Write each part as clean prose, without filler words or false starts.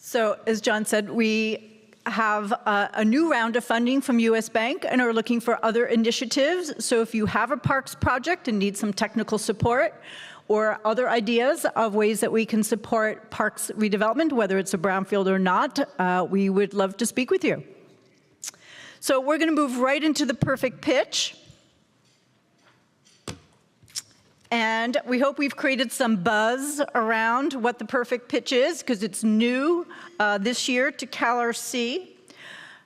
So as John said, we have a new round of funding from US Bank and are looking for other initiatives. So if you have a parks project and need some technical support or other ideas of ways that we can support parks redevelopment, whether it's a brownfield or not, we would love to speak with you. So we're going to move right into the perfect pitch. And we hope we've created some buzz around what the perfect pitch is, because it's new this year to CALRC.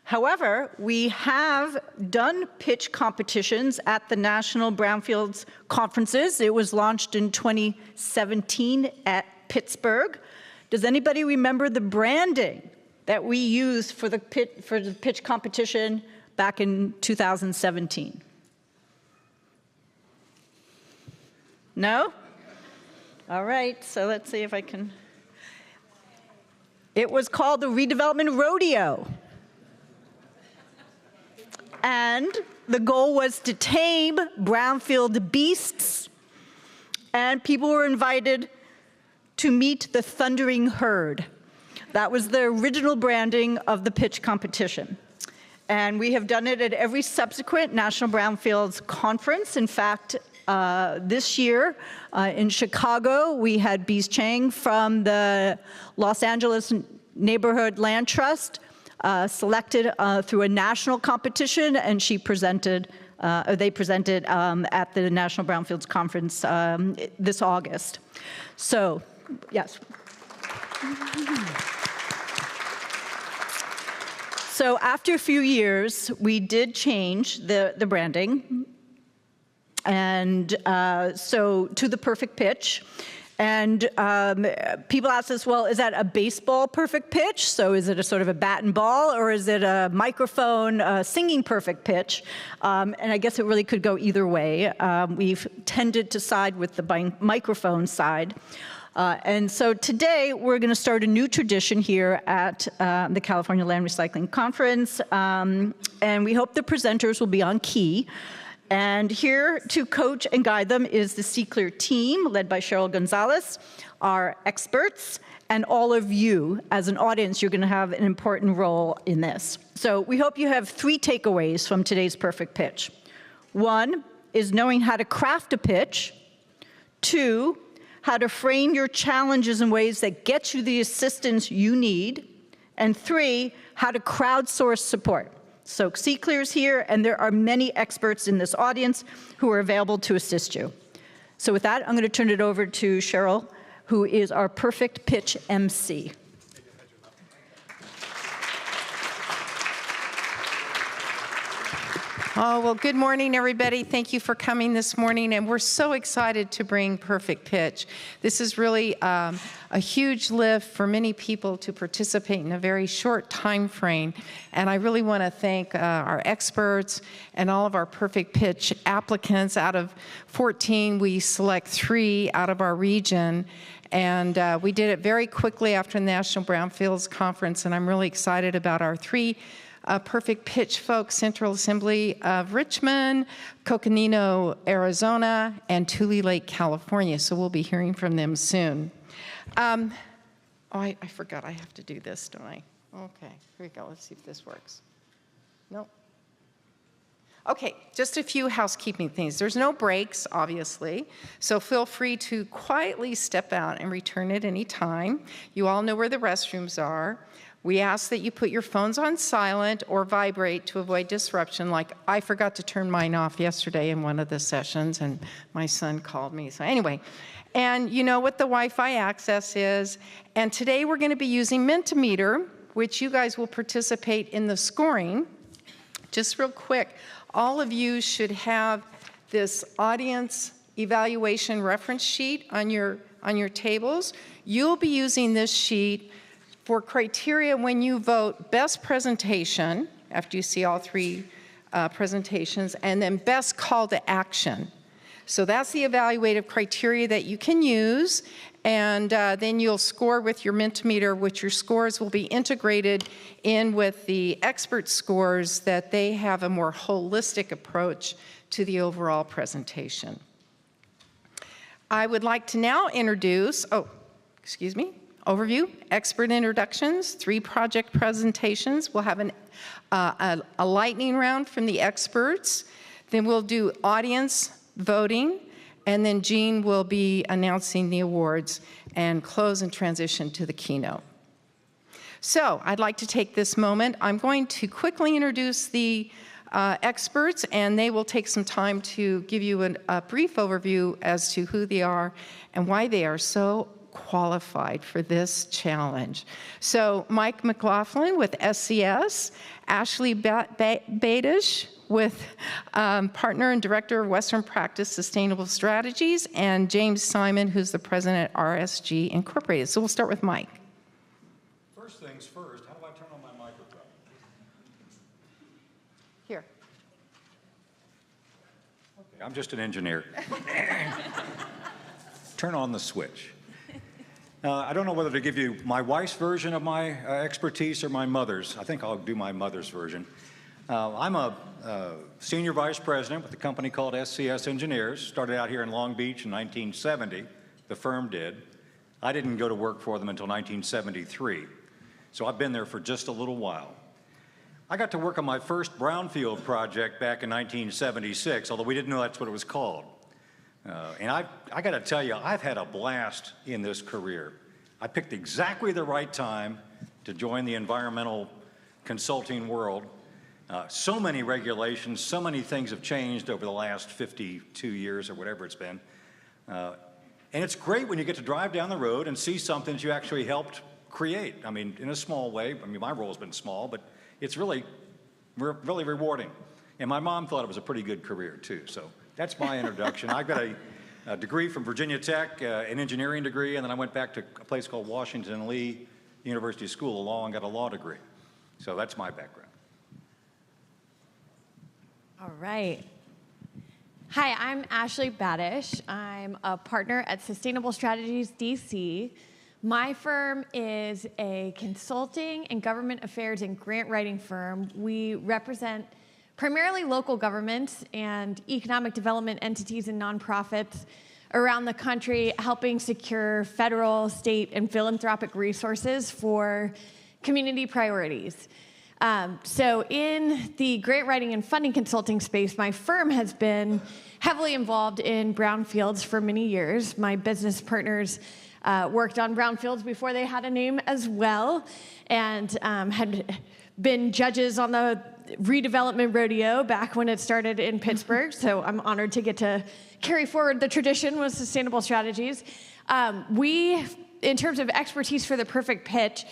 However, we have done pitch competitions at the National Brownfields Conferences. It was launched in 2017 at Pittsburgh. Does anybody remember the branding that we used for the pitch competition back in 2017? No? All right, so let's see if I can. It was called the Redevelopment Rodeo. And the goal was to tame brownfield beasts, and people were invited to meet the thundering herd. That was the original branding of the pitch competition. And we have done it at every subsequent National Brownfields Conference. In fact, this year in Chicago, we had Bees Chang from the Los Angeles Neighborhood Land Trust selected through a national competition, and she presented, they presented at the National Brownfields Conference this August. So, yes. So after a few years, we did change the branding. And so to the perfect pitch. And people ask us, well, is that a baseball perfect pitch? So is it a sort of a bat and ball, or is it a microphone singing perfect pitch? And I guess it really could go either way. We've tended to side with the microphone side. And so today, we're going to start a new tradition here at the California Land Recycling Conference. And we hope the presenters will be on key. And here to coach and guide them is the CALRC team, led by Cheryl Gonzalez, our experts, and all of you. As an audience, you're going to have an important role in this. So we hope you have 3 takeaways from today's perfect pitch. 1 is knowing how to craft a pitch. 2, how to frame your challenges in ways that get you the assistance you need. And 3, how to crowdsource support. So CALRC is here, and there are many experts in this audience who are available to assist you. So with that, I'm going to turn it over to Cheryl, who is our perfect pitch MC. Oh, well, good morning, everybody. Thank you for coming this morning, and we're so excited to bring Perfect Pitch. This is really a huge lift for many people to participate in a very short time frame, and I really want to thank our experts and all of our Perfect Pitch applicants. Out of 14, we select 3 out of our region, and we did it very quickly after the National Brownfields Conference, and I'm really excited about our 3 Perfect Pitch folks: Central Assembly of Richmond, Coconino, Arizona, and Tule Lake, California. So we'll be hearing from them soon. Oh, I forgot I have to do this, don't I? Okay, here we go. Let's see if this works. Nope. Okay, just a few housekeeping things. There's no breaks, obviously, so feel free to quietly step out and return at any time. You all know where the restrooms are. We ask that you put your phones on silent or vibrate to avoid disruption. Like, I forgot to turn mine off yesterday in one of the sessions, and my son called me. So anyway, and you know what the Wi-Fi access is. And today we're going to be using Mentimeter, which you guys will participate in the scoring. Just real quick, all of you should have this audience evaluation reference sheet on your tables. You'll be using this sheet for criteria when you vote best presentation, after you see all 3 presentations, and then best call to action. So that's the evaluative criteria that you can use, and then you'll score with your Mentimeter, which your scores will be integrated in with the expert scores, that they have a more holistic approach to the overall presentation. I would like to now introduce, excuse me, overview, expert introductions, 3 project presentations. We'll have a lightning round from the experts. Then we'll do audience voting, and then Jean will be announcing the awards and close and transition to the keynote. So I'd like to take this moment. I'm going to quickly introduce the experts, and they will take some time to give you a brief overview as to who they are and why they are so qualified for this challenge. So Mike McLaughlin with SCS, Ashley Badesch with partner and director of Western Practice Sustainable Strategies, and James Simon, who's the president at RSG Incorporated. So we'll start with Mike. First things first, how do I turn on my microphone? Here. Okay, I'm just an engineer. Turn on the switch. I don't know whether to give you my wife's version of my expertise or my mother's. I think I'll do my mother's version. I'm a senior vice president with a company called SCS Engineers. Started out here in Long Beach in 1970. The firm did. I didn't go to work for them until 1973. So I've been there for just a little while. I got to work on my first Brownfield project back in 1976, although we didn't know that's what it was called. And I got to tell you, I've had a blast in this career. I picked exactly the right time to join the environmental consulting world. So many regulations, so many things have changed over the last 52 years or whatever it's been. And it's great when you get to drive down the road and see something that you actually helped create. I mean, in a small way. I mean, my role's been small, but it's really rewarding. And my mom thought it was a pretty good career, too. So that's my introduction. I've got a degree from Virginia Tech, an engineering degree, and then I went back to a place called Washington and Lee University School of Law and got a law degree. So that's my background. All right. Hi, I'm Ashley Badesch. I'm a partner at Sustainable Strategies DC. My firm is a consulting and government affairs and grant writing firm. We represent primarily local governments and economic development entities and nonprofits around the country, helping secure federal, state, and philanthropic resources for community priorities. So in the grant writing and funding consulting space, my firm has been heavily involved in brownfields for many years. My business partners worked on brownfields before they had a name as well, and had been judges on the redevelopment rodeo back when it started in Pittsburgh. So I'm honored to get to carry forward the tradition with Sustainable Strategies. We, in terms of expertise for the perfect pitch,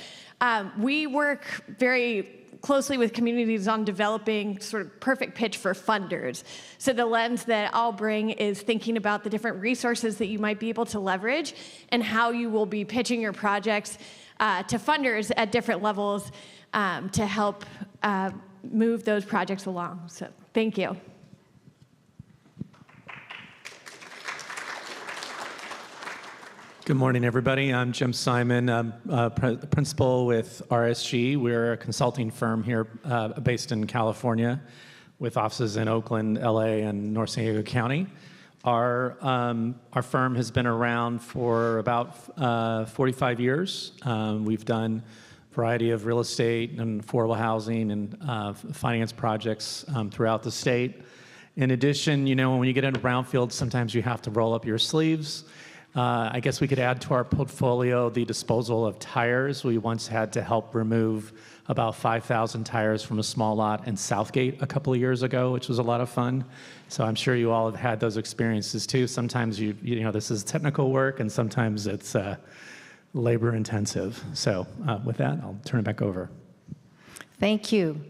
we work very closely with communities on developing sort of perfect pitch for funders. So the lens that I'll bring is thinking about the different resources that you might be able to leverage and how you will be pitching your projects to funders at different levels to help move those projects along. So thank you. Good morning, everybody. I'm Jim Simon. I'm principal with RSG. We're a consulting firm here based in California with offices in Oakland, LA, and North San Diego County. Our firm has been around for about 45 years. We've done a variety of real estate and affordable housing and finance projects throughout the state. In addition, you know, when you get into brownfields, sometimes you have to roll up your sleeves. I guess we could add to our portfolio the disposal of tires. We once had to help remove about 5,000 tires from a small lot in Southgate a couple of years ago, which was a lot of fun. So I'm sure you all have had those experiences too. Sometimes you know this is technical work, and sometimes it's labor intensive. So with that, I'll turn it back over. Thank you.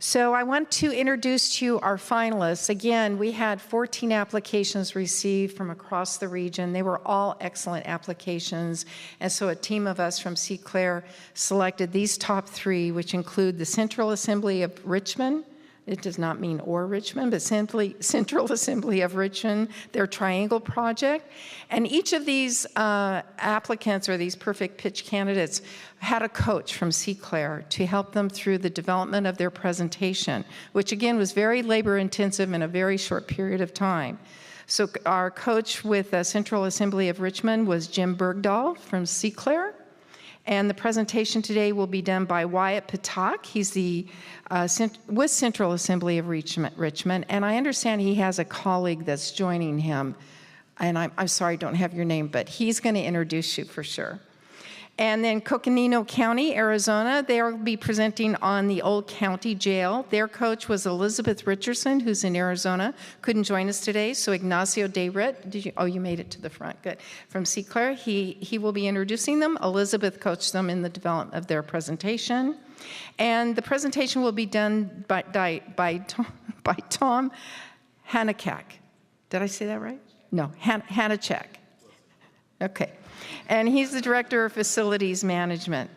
So I want to introduce to you our finalists. Again, we had 14 applications received from across the region. They were all excellent applications. And so a team of us from CALRC selected these top 3, which include the Central Assembly of Richmond. It does not mean or Richmond, but simply Central Assembly of Richmond, their Triangle Project. And each of these applicants or these perfect pitch candidates had a coach from CALRC to help them through the development of their presentation, which again was very labor intensive in a very short period of time. So our coach with the Central Assembly of Richmond was Jim Bergdahl from CALRC. And the presentation today will be done by Wyatt Patak. He's the with Central Assembly of Richmond. And I understand he has a colleague that's joining him. And I'm sorry, I don't have your name, but he's going to introduce you for sure. And then Coconino County, Arizona, they'll be presenting on the old county jail. Their coach was Elizabeth Richardson, who's in Arizona, couldn't join us today. So Ignacio DeRitt, you made it to the front, good. From CALRC, he will be introducing them. Elizabeth coached them in the development of their presentation. And the presentation will be done by Tom Hanakak. Did I say that right? No, Hanachek. Okay. And he's the Director of Facilities Management.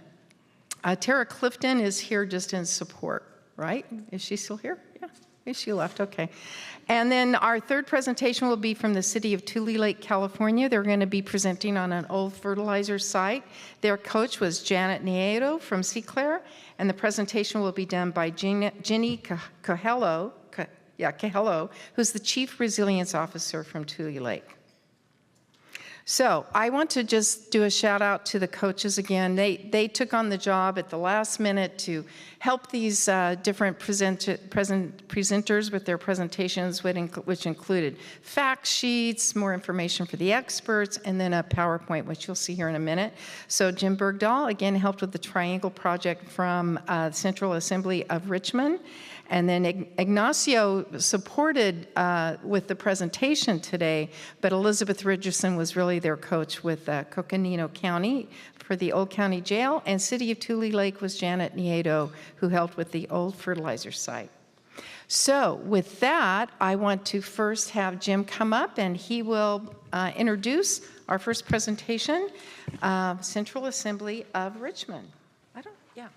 Tara Clifton is here just in support, right? Is she still here? Yeah, she left, okay. And then our third presentation will be from the city of Tule Lake, California. They're going to be presenting on an old fertilizer site. Their coach was Janet Nieto from CALRC, and the presentation will be done by Jenny Cahello, who's the Chief Resilience Officer from Tule Lake. So I want to just do a shout out to the coaches again. They took on the job at the last minute to help these different presenters with their presentations, which included fact sheets, more information for the experts, and then a PowerPoint, which you'll see here in a minute. So Jim Bergdahl, again, helped with the Triangle Project from Central Assembly of Richmond. And then Ignacio supported with the presentation today, but Elizabeth Richardson was really their coach with Coconino County for the Old County Jail, and City of Tule Lake was Janet Nieto, who helped with the old fertilizer site. So with that, I want to first have Jim come up, and he will introduce our first presentation, Central Assembly of Richmond. There you go.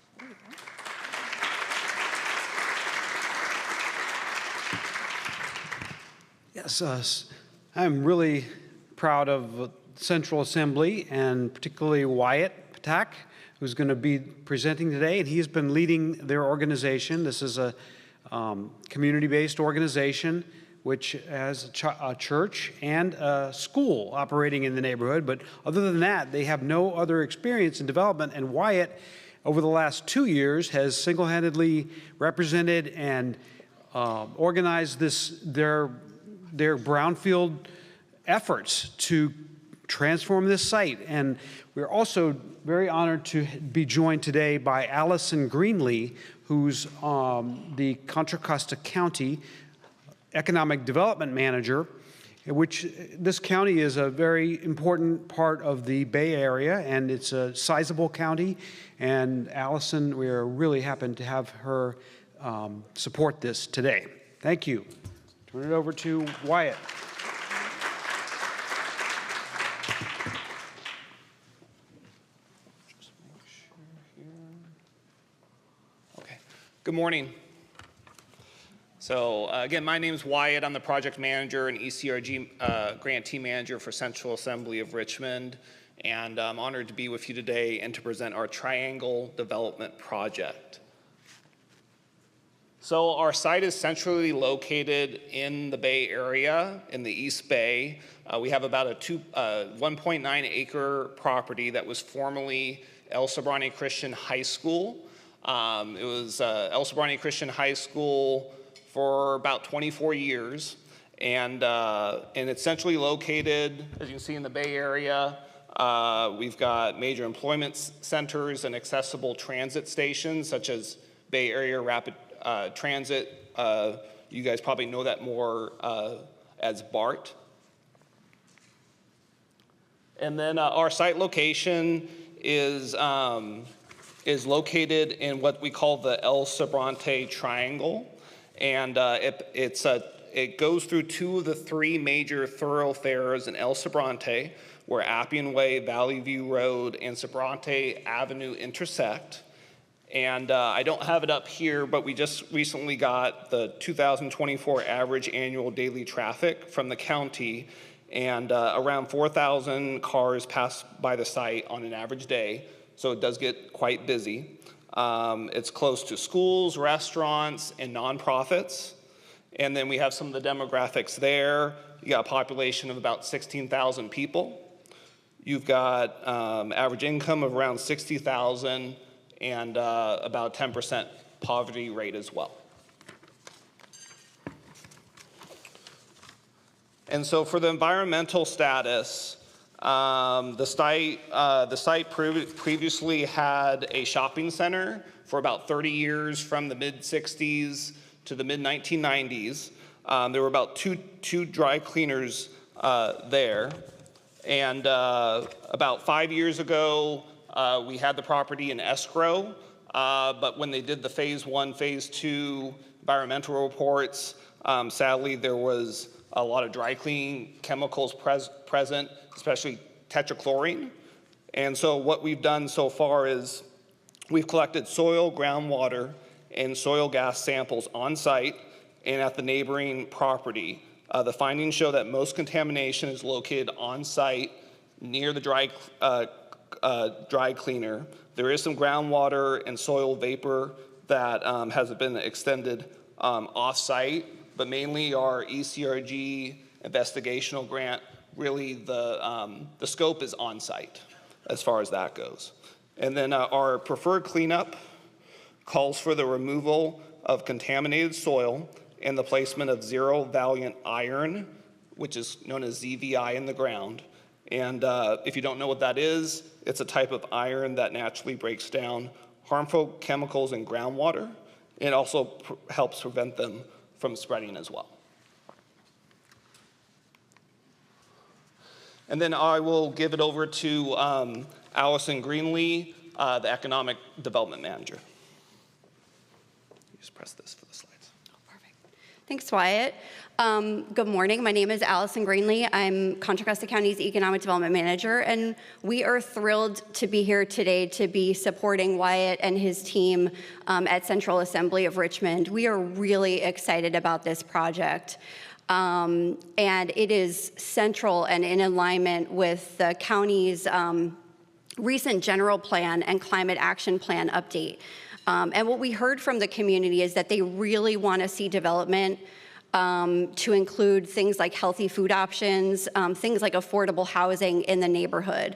Yes, I'm really proud of Central Assembly and particularly Wyatt Patak, who's going to be presenting today, and he's been leading their organization. This is a community-based organization which has a church and a school operating in the neighborhood, but other than that, they have no other experience in development, and Wyatt, over the last 2 years, has single-handedly represented and organized their Brownfield efforts to transform this site. And we're also very honored to be joined today by Allison Greenlee, who's the Contra Costa County Economic Development Manager, which this county is a very important part of the Bay Area, and it's a sizable county. And Allison, we are really happy to have her support this today. Thank you. Turn it over to Wyatt. Okay. Good morning. So again, my name is Wyatt. I'm the project manager and ECRG grantee manager for Central Assembly of Richmond, and I'm honored to be with you today and to present our Triangle Development Project. So our site is centrally located in the Bay Area, in the East Bay. We have about a 1.9 acre property that was formerly El Sobrante Christian High School. It was El Sobrante Christian High School for about 24 years. And it's centrally located, as you can see, in the Bay Area. We've got major employment centers and accessible transit stations, such as Bay Area Rapid Transit. You guys probably know that more as BART. And then our site location is located in what we call the El Sobrante Triangle, and it goes through two of the three major thoroughfares in El Sobrante, where Appian Way, Valley View Road, and Sobrante Avenue intersect. And I don't have it up here, but we just recently got the 2024 average annual daily traffic from the county, and around 4,000 cars pass by the site on an average day, so it does get quite busy. It's close to schools, restaurants, and nonprofits, And then we have some of the demographics there. You got a population of about 16,000 people. You've got average income of around 60,000 and about 10% poverty rate as well. And so for the environmental status, the site previously had a shopping center for about 30 years, from the mid-60s to the mid-1990s. There were about two dry cleaners there. And about 5 years ago, we had the property in escrow, but when they did the phase 1, phase 2 environmental reports, sadly there was a lot of dry cleaning chemicals present, especially tetrachlorine. And so what we've done so far is we've collected soil, groundwater, and soil gas samples on site and at the neighboring property. The findings show that most contamination is located on site near the dry cleaner. There is some groundwater and soil vapor that has been extended off site, but mainly our ECRG investigational grant, really the scope is on site as far as that goes. And then our preferred cleanup calls for the removal of contaminated soil and the placement of zero valiant iron, which is known as ZVI, in the ground. And if you don't know what that is, it's a type of iron that naturally breaks down harmful chemicals in groundwater. It also helps prevent them from spreading as well. And then I will give it over to Allison Greenlee, the Economic Development Manager. Just press this for the slides. Oh, perfect. Thanks, Wyatt. Good morning. My name is Allison Greenlee. I'm Contra Costa County's Economic Development Manager, and we are thrilled to be here today to be supporting Wyatt and his team at Central Assembly of Richmond. We are really excited about this project. And it is central and in alignment with the county's recent general plan and climate action plan update. And what we heard from the community is that they really want to see development to include things like healthy food options, things like affordable housing in the neighborhood.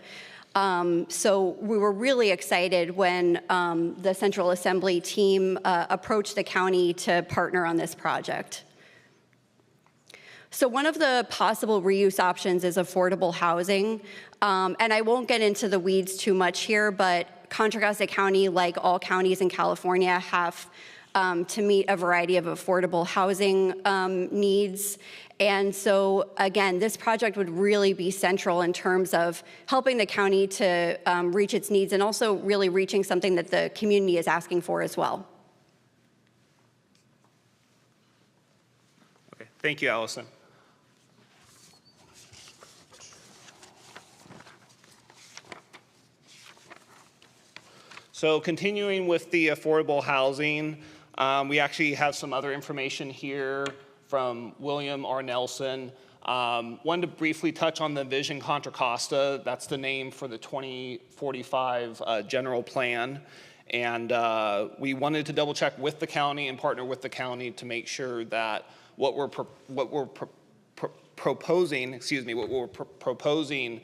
So we were really excited when the Central Assembly team approached the county to partner on this project. So one of the possible reuse options is affordable housing. And I won't get into the weeds too much here, but Contra Costa County, like all counties in California, have to meet a variety of affordable housing needs. And so, again, this project would really be central in terms of helping the county to reach its needs and also really reaching something that the community is asking for as well. Okay, thank you, Allison. So continuing with the affordable housing, we actually have some other information here from William R. Nelson. Wanted to briefly touch on the Vision Contra Costa. That's the name for the 2045 general plan. And we wanted to double check with the county and partner with the county to make sure that what we're proposing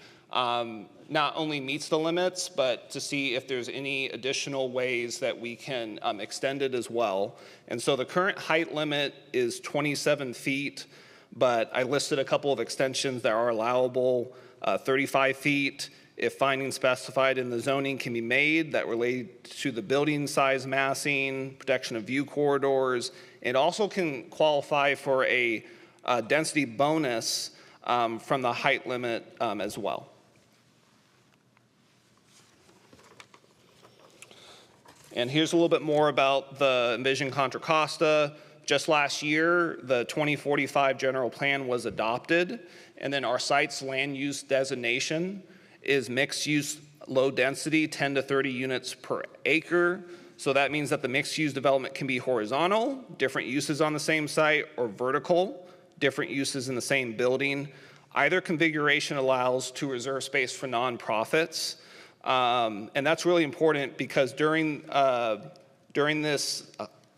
not only meets the limits, but to see if there's any additional ways that we can extend it as well. And so the current height limit is 27 feet, but I listed a couple of extensions that are allowable, 35 feet, if findings specified in the zoning can be made that relate to the building size massing, protection of view corridors. It also can qualify for a density bonus from the height limit as well. And here's a little bit more about the Envision Contra Costa. Just last year, the 2045 general plan was adopted, and then our site's land use designation is mixed use low density, 10 to 30 units per acre. So that means that the mixed use development can be horizontal, different uses on the same site, or vertical, different uses in the same building. Either configuration allows to reserve space for nonprofits. And that's really important because during this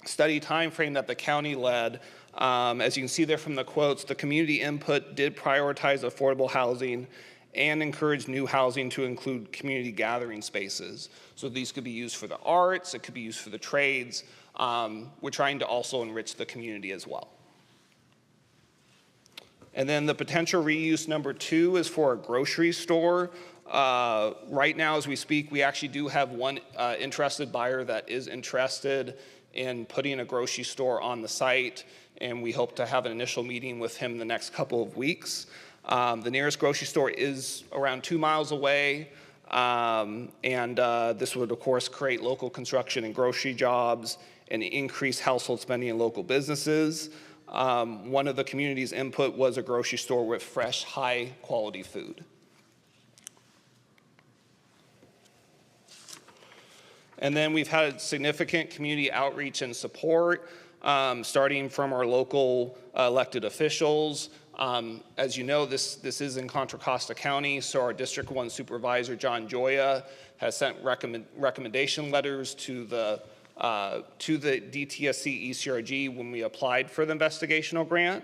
study time frame that the county led, As you can see there from the quotes, the community input did prioritize affordable housing and encourage new housing to include community gathering spaces. So these could be used for the arts, it could be used for the trades. We're trying to also enrich the community as well. And then the potential reuse number 2 is for a grocery store. Right now, as we speak, we actually do have one interested buyer that is interested in putting a grocery store on the site, and we hope to have an initial meeting with him the next couple of weeks. The nearest grocery store is around 2 miles away, and this would, of course, create local construction and grocery jobs and increase household spending in local businesses. One of the community's input was a grocery store with fresh, high-quality food. And then we've had significant community outreach and support, starting from our local elected officials. As you know, this is in Contra Costa County, so our District 1 Supervisor, John Joya, has sent recommendation letters to the DTSC ECRG when we applied for the investigational grant.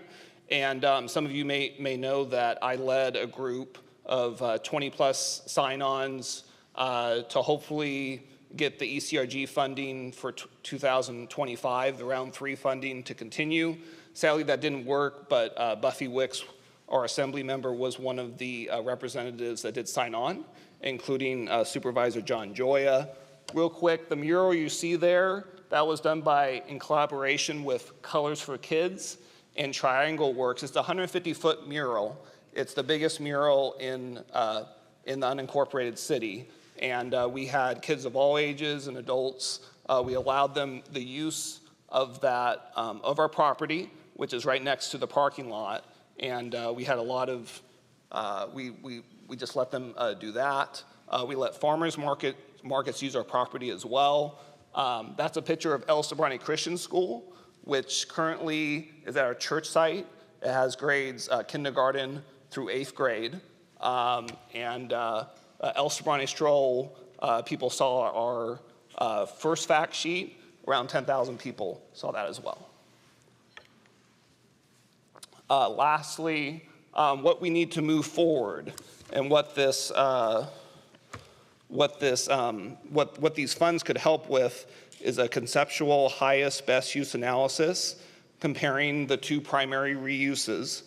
And some of you may know that I led a group of 20-plus sign-ons to hopefully get the ECRG funding for 2025, the round 3 funding to continue. Sadly, that didn't work, but Buffy Wicks, our assembly member, was one of the representatives that did sign on, including Supervisor John Joya. Real quick, the mural you see there, that was done in collaboration with Colors for Kids and Triangle Works. It's a 150-foot mural. It's the biggest mural in the unincorporated city. And we had kids of all ages and adults. We allowed them the use of that, of our property, which is right next to the parking lot. And we had a lot of, we just let them do that. We let farmers markets use our property as well. That's a picture of El Sobrani Christian School, which currently is at our church site. It has grades kindergarten through 8th grade. El Sobrani Stroll, people saw our first fact sheet. Around 10,000 people saw that as well. Lastly, what we need to move forward and what these funds could help with is a conceptual highest best use analysis comparing the 2 primary reuses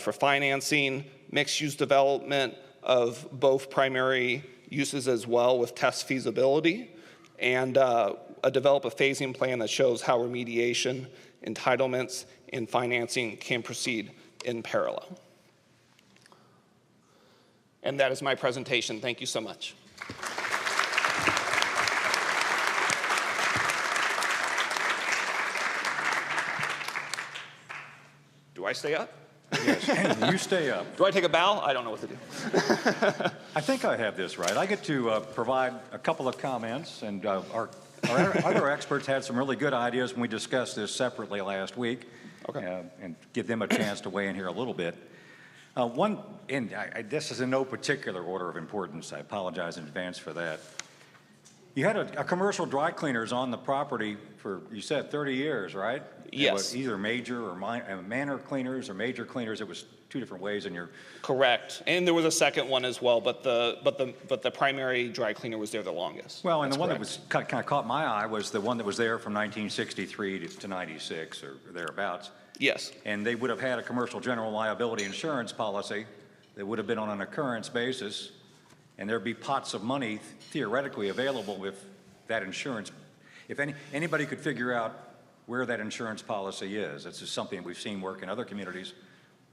for financing, mixed use development of both primary uses as well with test feasibility, and develop a phasing plan that shows how remediation, entitlements, and financing can proceed in parallel. And that is my presentation. Thank you so much. Do I stay up? Yes, you stay up. Do I take a bow? I don't know what to do. I think I have this right. I get to provide a couple of comments, and our other experts had some really good ideas when we discussed this separately last week, and give them a chance to weigh in here a little bit. This is in no particular order of importance. I apologize in advance for that. You had a commercial dry cleaners on the property for, you said, 30 years, right? Yes. It was either major or minor cleaners or major cleaners. It was 2 different ways in your... Correct. And there was a second one as well, but the primary dry cleaner was there the longest. Well, and the one that was kind of caught my eye was the one that was there from 1963 to 96 or thereabouts. Yes. And they would have had a commercial general liability insurance policy that would have been on an occurrence basis, and there'd be pots of money theoretically available if that insurance, if anybody could figure out where that insurance policy is. This is something we've seen work in other communities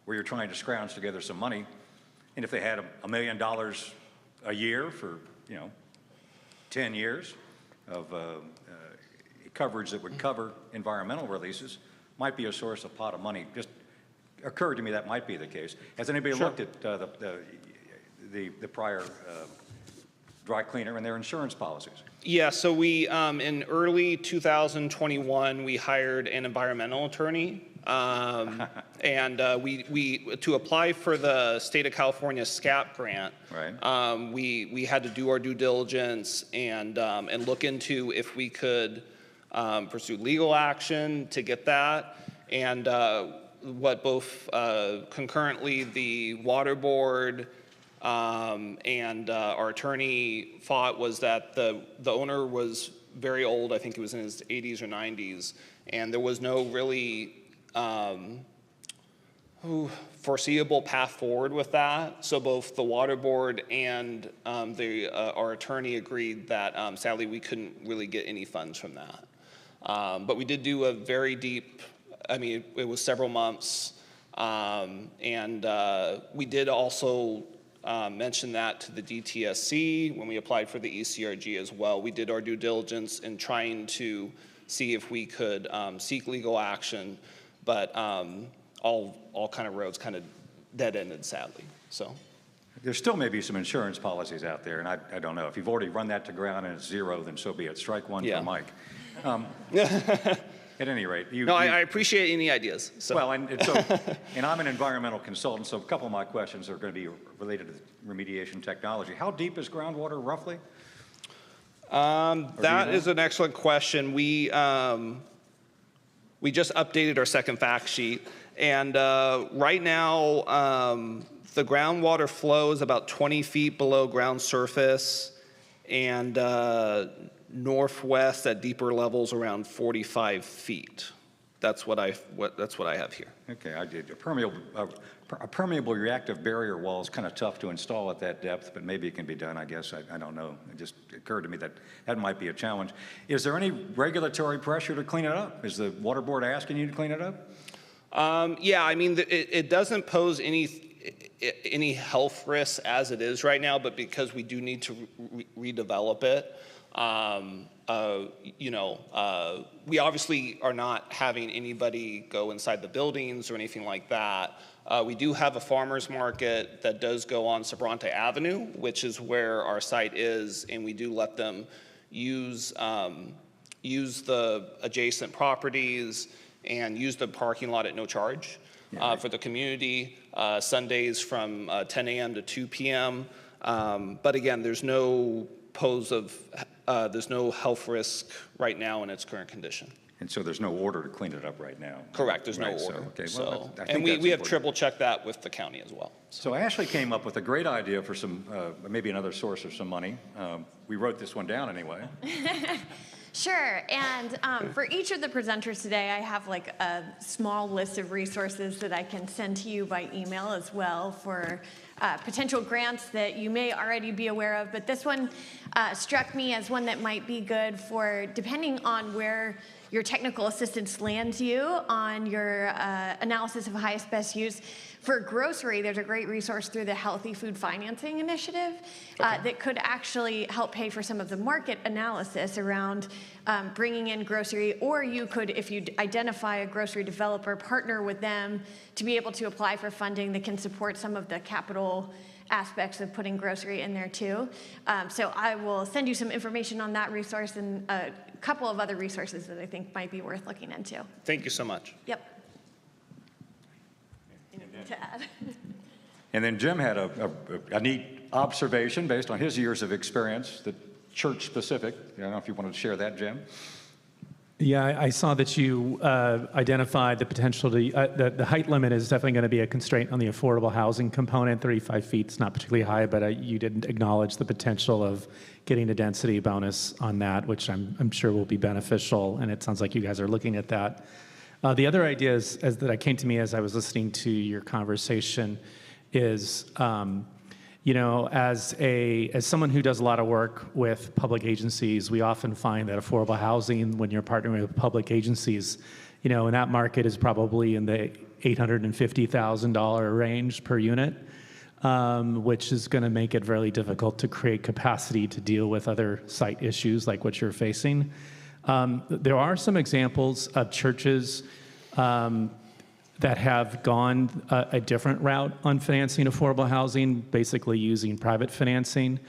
where you're trying to scrounge together some money, and if they had $1 million a year for 10 years of coverage that would cover environmental releases, might be a source of pot of money. Just occurred to me that might be the case. Has anybody looked at the prior dry cleaner and their insurance policies? Yeah, so we, in early 2021, we hired an environmental attorney. And we to apply for the state of California SCAP grant, right. We had to do our due diligence and look into if we could pursue legal action to get that. And what both concurrently the water board and our attorney thought was that the owner was very old. I think he was in his 80s or 90s, and there was no really foreseeable path forward with that. So both the water board and our attorney agreed that sadly we couldn't really get any funds from that. But we did do a very deep, I mean, it was several months, and we did also mention that to the DTSC when we applied for the ECRG as well. We did our due diligence in trying to see if we could seek legal action, but all kind of roads kind of dead-ended, sadly. So There still may be some insurance policies out there, and I don't know. If you've already run that to ground and it's zero, then so be it. Strike one for Mike. At any rate, I appreciate any ideas. So. Well, and I'm an environmental consultant, so a couple of my questions are going to be related to remediation technology. How deep is groundwater, roughly? That is an excellent question. We just updated our second fact sheet, and right now the groundwater flow is about 20 feet below ground surface, and northwest at deeper levels around 45 feet. That's what I have here. Okay, I did. A permeable reactive barrier wall is kind of tough to install at that depth, but maybe it can be done, I guess. I don't know. It just occurred to me that might be a challenge. Is there any regulatory pressure to clean it up? Is the water board asking you to clean it up? Yeah, I mean, it doesn't pose any health risks as it is right now, but because we do need to redevelop it, we obviously are not having anybody go inside the buildings or anything like that. We do have a farmer's market that does go on Sobrante Avenue, which is where our site is, and we do let them use the adjacent properties and use the parking lot at no charge for the community, Sundays from 10 a.m. to 2 p.m. But again, there's no there's no health risk right now in its current condition. And so there's no order to clean it up right now? Correct, there's no order. So, okay, well, and we have triple checked that with the county as well. So Ashley came up with a great idea for some, maybe another source of some money. We wrote this one down anyway. Sure, and for each of the presenters today, I have like a small list of resources that I can send to you by email as well for potential grants that you may already be aware of, but this one struck me as one that might be good for, depending on where your technical assistance lands you on your analysis of highest best use. For grocery, there's a great resource through the Healthy Food Financing Initiative that could actually help pay for some of the market analysis around bringing in grocery, or you could, if you identify a grocery developer, partner with them to be able to apply for funding that can support some of the capital aspects of putting grocery in there too. So I will send you some information on that resource and a couple of other resources that I think might be worth looking into. Thank you so much. Yep. To add. And then Jim had a neat observation based on his years of experience, that church specific. I don't know if you wanted to share that, Jim. Yeah, I saw that you identified the potential to, the height limit is definitely going to be a constraint on the affordable housing component. 35 feet is not particularly high, but you didn't acknowledge the potential of getting a density bonus on that, which I'm sure will be beneficial, and it sounds like you guys are looking at that. The other idea that came to me as I was listening to your conversation is, as someone who does a lot of work with public agencies, we often find that affordable housing, when you're partnering with public agencies, and that market is probably in the $850,000 range per unit, which is going to make it really difficult to create capacity to deal with other site issues like what you're facing. There are some examples of churches that have gone a different route on financing affordable housing, basically using private financing,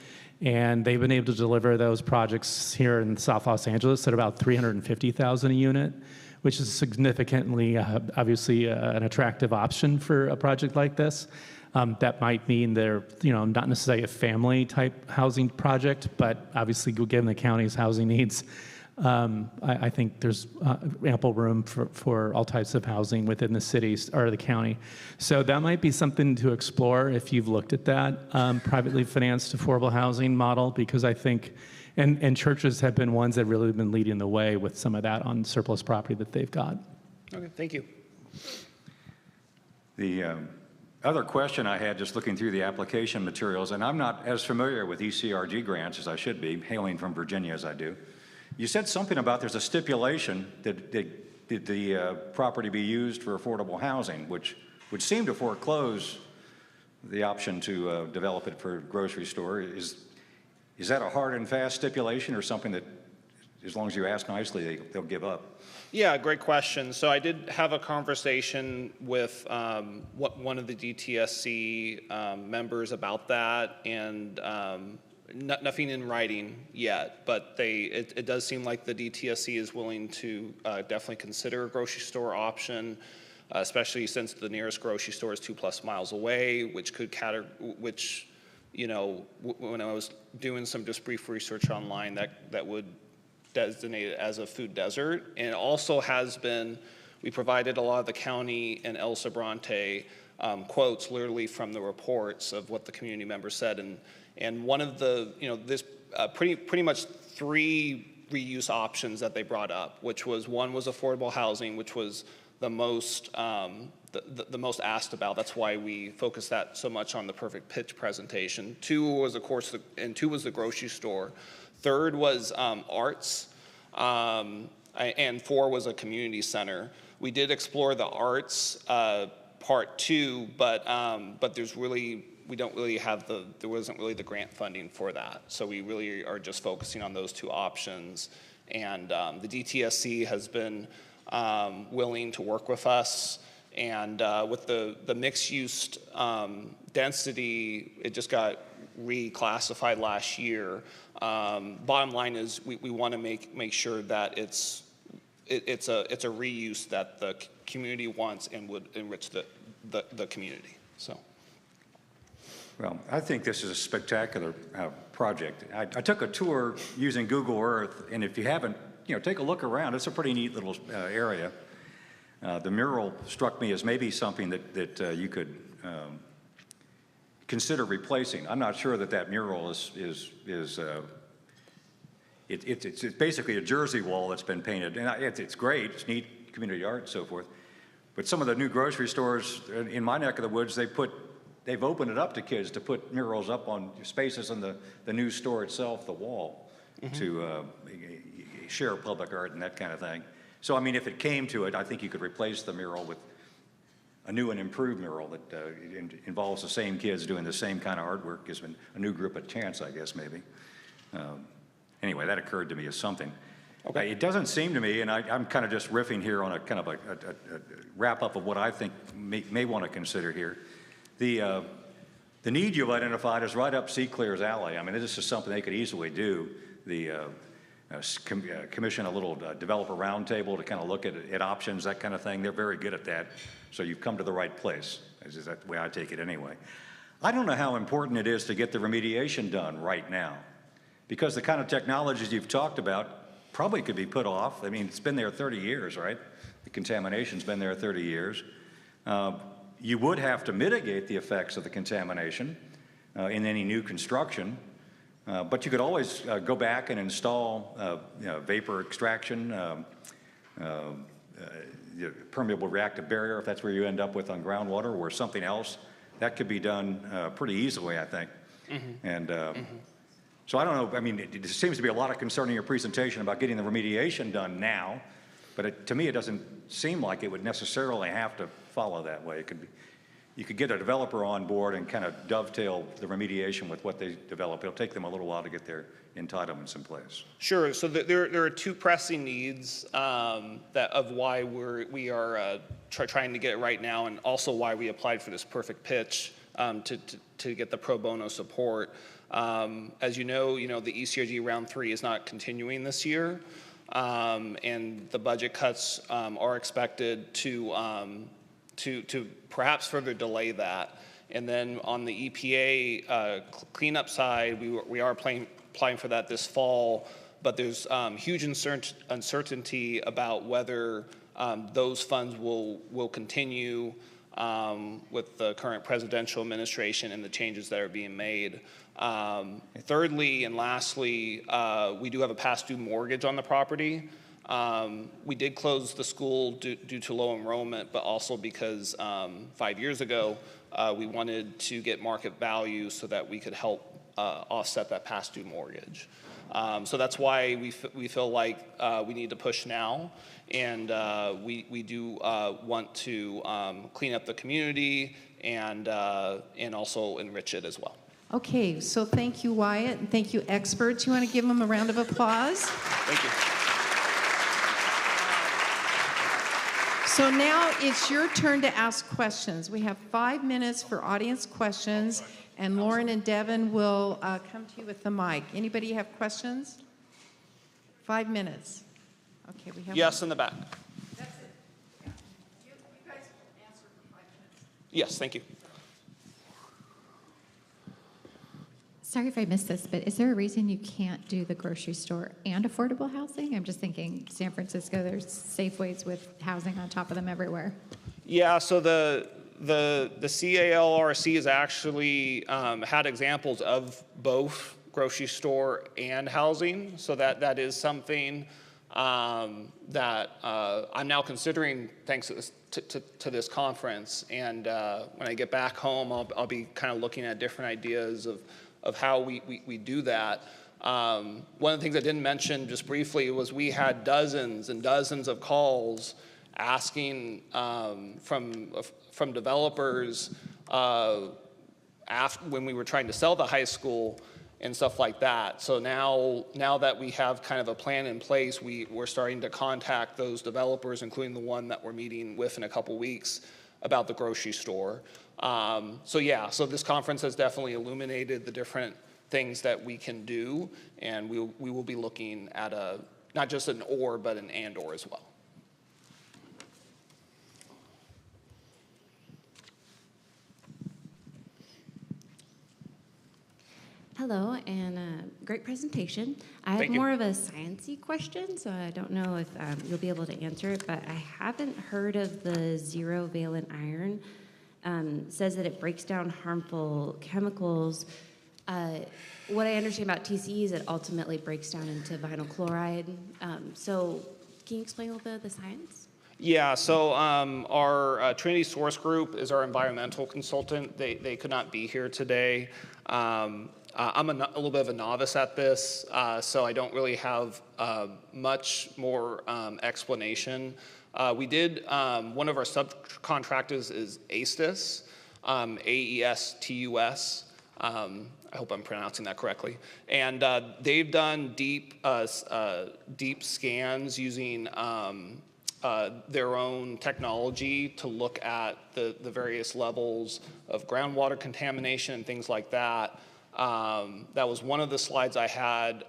and they've been able to deliver those projects here in South Los Angeles at about $350,000 a unit, which is significantly, obviously, an attractive option for a project like this. That might mean they're, not necessarily a family-type housing project, but obviously, given the county's housing needs, I think there's ample room for all types of housing within the cities or the county. So that might be something to explore if you've looked at that privately financed affordable housing model, because I think, and churches have been ones that really have been leading the way with some of that on surplus property that they've got. Okay, thank you. The other question I had, just looking through the application materials, and I'm not as familiar with ECRG grants as I should be, hailing from Virginia as I do. You said something about there's a stipulation that the property be used for affordable housing, which would seem to foreclose the option to develop it for a grocery store. Is that a hard and fast stipulation, or something that, as long as you ask nicely, they'll give up? Yeah, great question. So I did have a conversation with one of the DTSC members about that, and nothing in writing yet, but it does seem like the DTSC is willing to definitely consider a grocery store option, especially since the nearest grocery store is 2+ miles away, which you know, when I was doing some just brief research online, that would designate it as a food desert. And it also has been, we provided a lot of the county and El Sobrante quotes literally from the reports of what the community members said. And one of the, you know, this pretty much 3 reuse options that they brought up, which was, one was affordable housing, which was the most the most asked about. That's why we focused that so much on the perfect pitch presentation. 2 was, of course, and 2 was the grocery store. 3rd was arts, and 4 was a community center. We did explore the arts part 2, but there's really, we don't really have there wasn't really the grant funding for that. So we really are just focusing on those 2 options. And the DTSC has been willing to work with us. And with the mixed-use density, it just got reclassified last year. Bottom line is we want to make sure that it's a reuse that the community wants and would enrich the community. So. Well, I think this is a spectacular project. I took a tour using Google Earth, and if you haven't, you know, take a look around. It's a pretty neat little area. The mural struck me as maybe something that you could consider replacing. I'm not sure that mural is it's basically a jersey wall that's been painted, and it's great. It's neat, community art, and so forth. But some of the new grocery stores in my neck of the woods, they've opened it up to kids to put murals up on spaces in the new store itself, the wall, to share public art and that kind of thing. So, I mean, if it came to it, I think you could replace the mural with a new and improved mural that involves the same kids doing the same kind of artwork, gives a new group a chance, I guess, maybe. Anyway, that occurred to me as something. Okay. It doesn't seem to me, and I'm kind of just riffing here on a kind of a wrap-up of what I think may want to consider here. The need you've identified is right up C-Clear's alley. I mean, this is something they could easily do. Commission a little developer roundtable to kind of look at options, that kind of thing. They're very good at that. So you've come to the right place. Is that the way I take it anyway? I don't know how important it is to get the remediation done right now, because the kind of technologies you've talked about probably could be put off. I mean, it's been there 30 years, right? The contamination's been there 30 years. You would have to mitigate the effects of the contamination in any new construction. But you could always go back and install vapor extraction, permeable reactive barrier, if that's where you end up with on groundwater, or something else. That could be done pretty easily, I think. And so I don't know, I mean, it seems to be a lot of concern in your presentation about getting the remediation done now, but to me it doesn't seem like it would necessarily have to follow that way. It could be, you could get a developer on board and kind of dovetail the remediation with what they develop. It'll take them a little while to get their entitlements in place. Sure. So there are 2 pressing needs of why we are trying to get it right now, and also why we applied for this perfect pitch to get the pro bono support. As you know, the ECRG round 3 is not continuing this year, and the budget cuts are expected to perhaps further delay that. And then on the EPA cleanup side, we are applying for that this fall, but there's huge uncertainty about whether those funds will continue with the current presidential administration and the changes that are being made. Thirdly and lastly, we do have a past due mortgage on the property. We did close the school due to low enrollment, but also because 5 years ago, we wanted to get market value so that we could help offset that past due mortgage. So that's why we feel like we need to push now, and we do want to clean up the community and also enrich it as well. Okay, so thank you, Wyatt, and thank you, experts. You want to give them a round of applause? Thank you. So now it's your turn to ask questions. We have 5 minutes for audience questions, and Lauren and Devin will come to you with the mic. Anybody have questions? 5 minutes. Okay, we have. Yes, in the back. That's it. Yeah. You guys answer for 5 minutes. Yes, thank you. Sorry if I missed this, but is there a reason you can't do the grocery store and affordable housing? I'm just thinking San Francisco, there's Safeways with housing on top of them everywhere. Yeah, so the CALRC has actually had examples of both grocery store and housing, so that is something that I'm now considering thanks to this conference. And when I get back home, I'll be kind of looking at different ideas of how we do that. One of the things I didn't mention just briefly was we had dozens and dozens of calls asking from developers when we were trying to sell the high school and stuff like that. So now that we have kind of a plan in place, we're starting to contact those developers, including the one that we're meeting with in a couple weeks about the grocery store. So this conference has definitely illuminated the different things that we can do, and we will be looking at not just an or, but an and/or as well. Hello, and great presentation. I have more of a sciencey question, so I don't know if you'll be able to answer it, but I haven't heard of the zero valent iron. Says that it breaks down harmful chemicals. What I understand about TCE is it ultimately breaks down into vinyl chloride. So can you explain a little bit of the science? Yeah, so our Trinity Source Group is our environmental consultant. They could not be here today. I'm a little bit of a novice at this, so I don't really have much more explanation. We did, one of our subcontractors is AESTUS, AESTUS. I hope I'm pronouncing that correctly. And they've done deep scans using their own technology to look at the various levels of groundwater contamination and things like that. That was one of the slides I had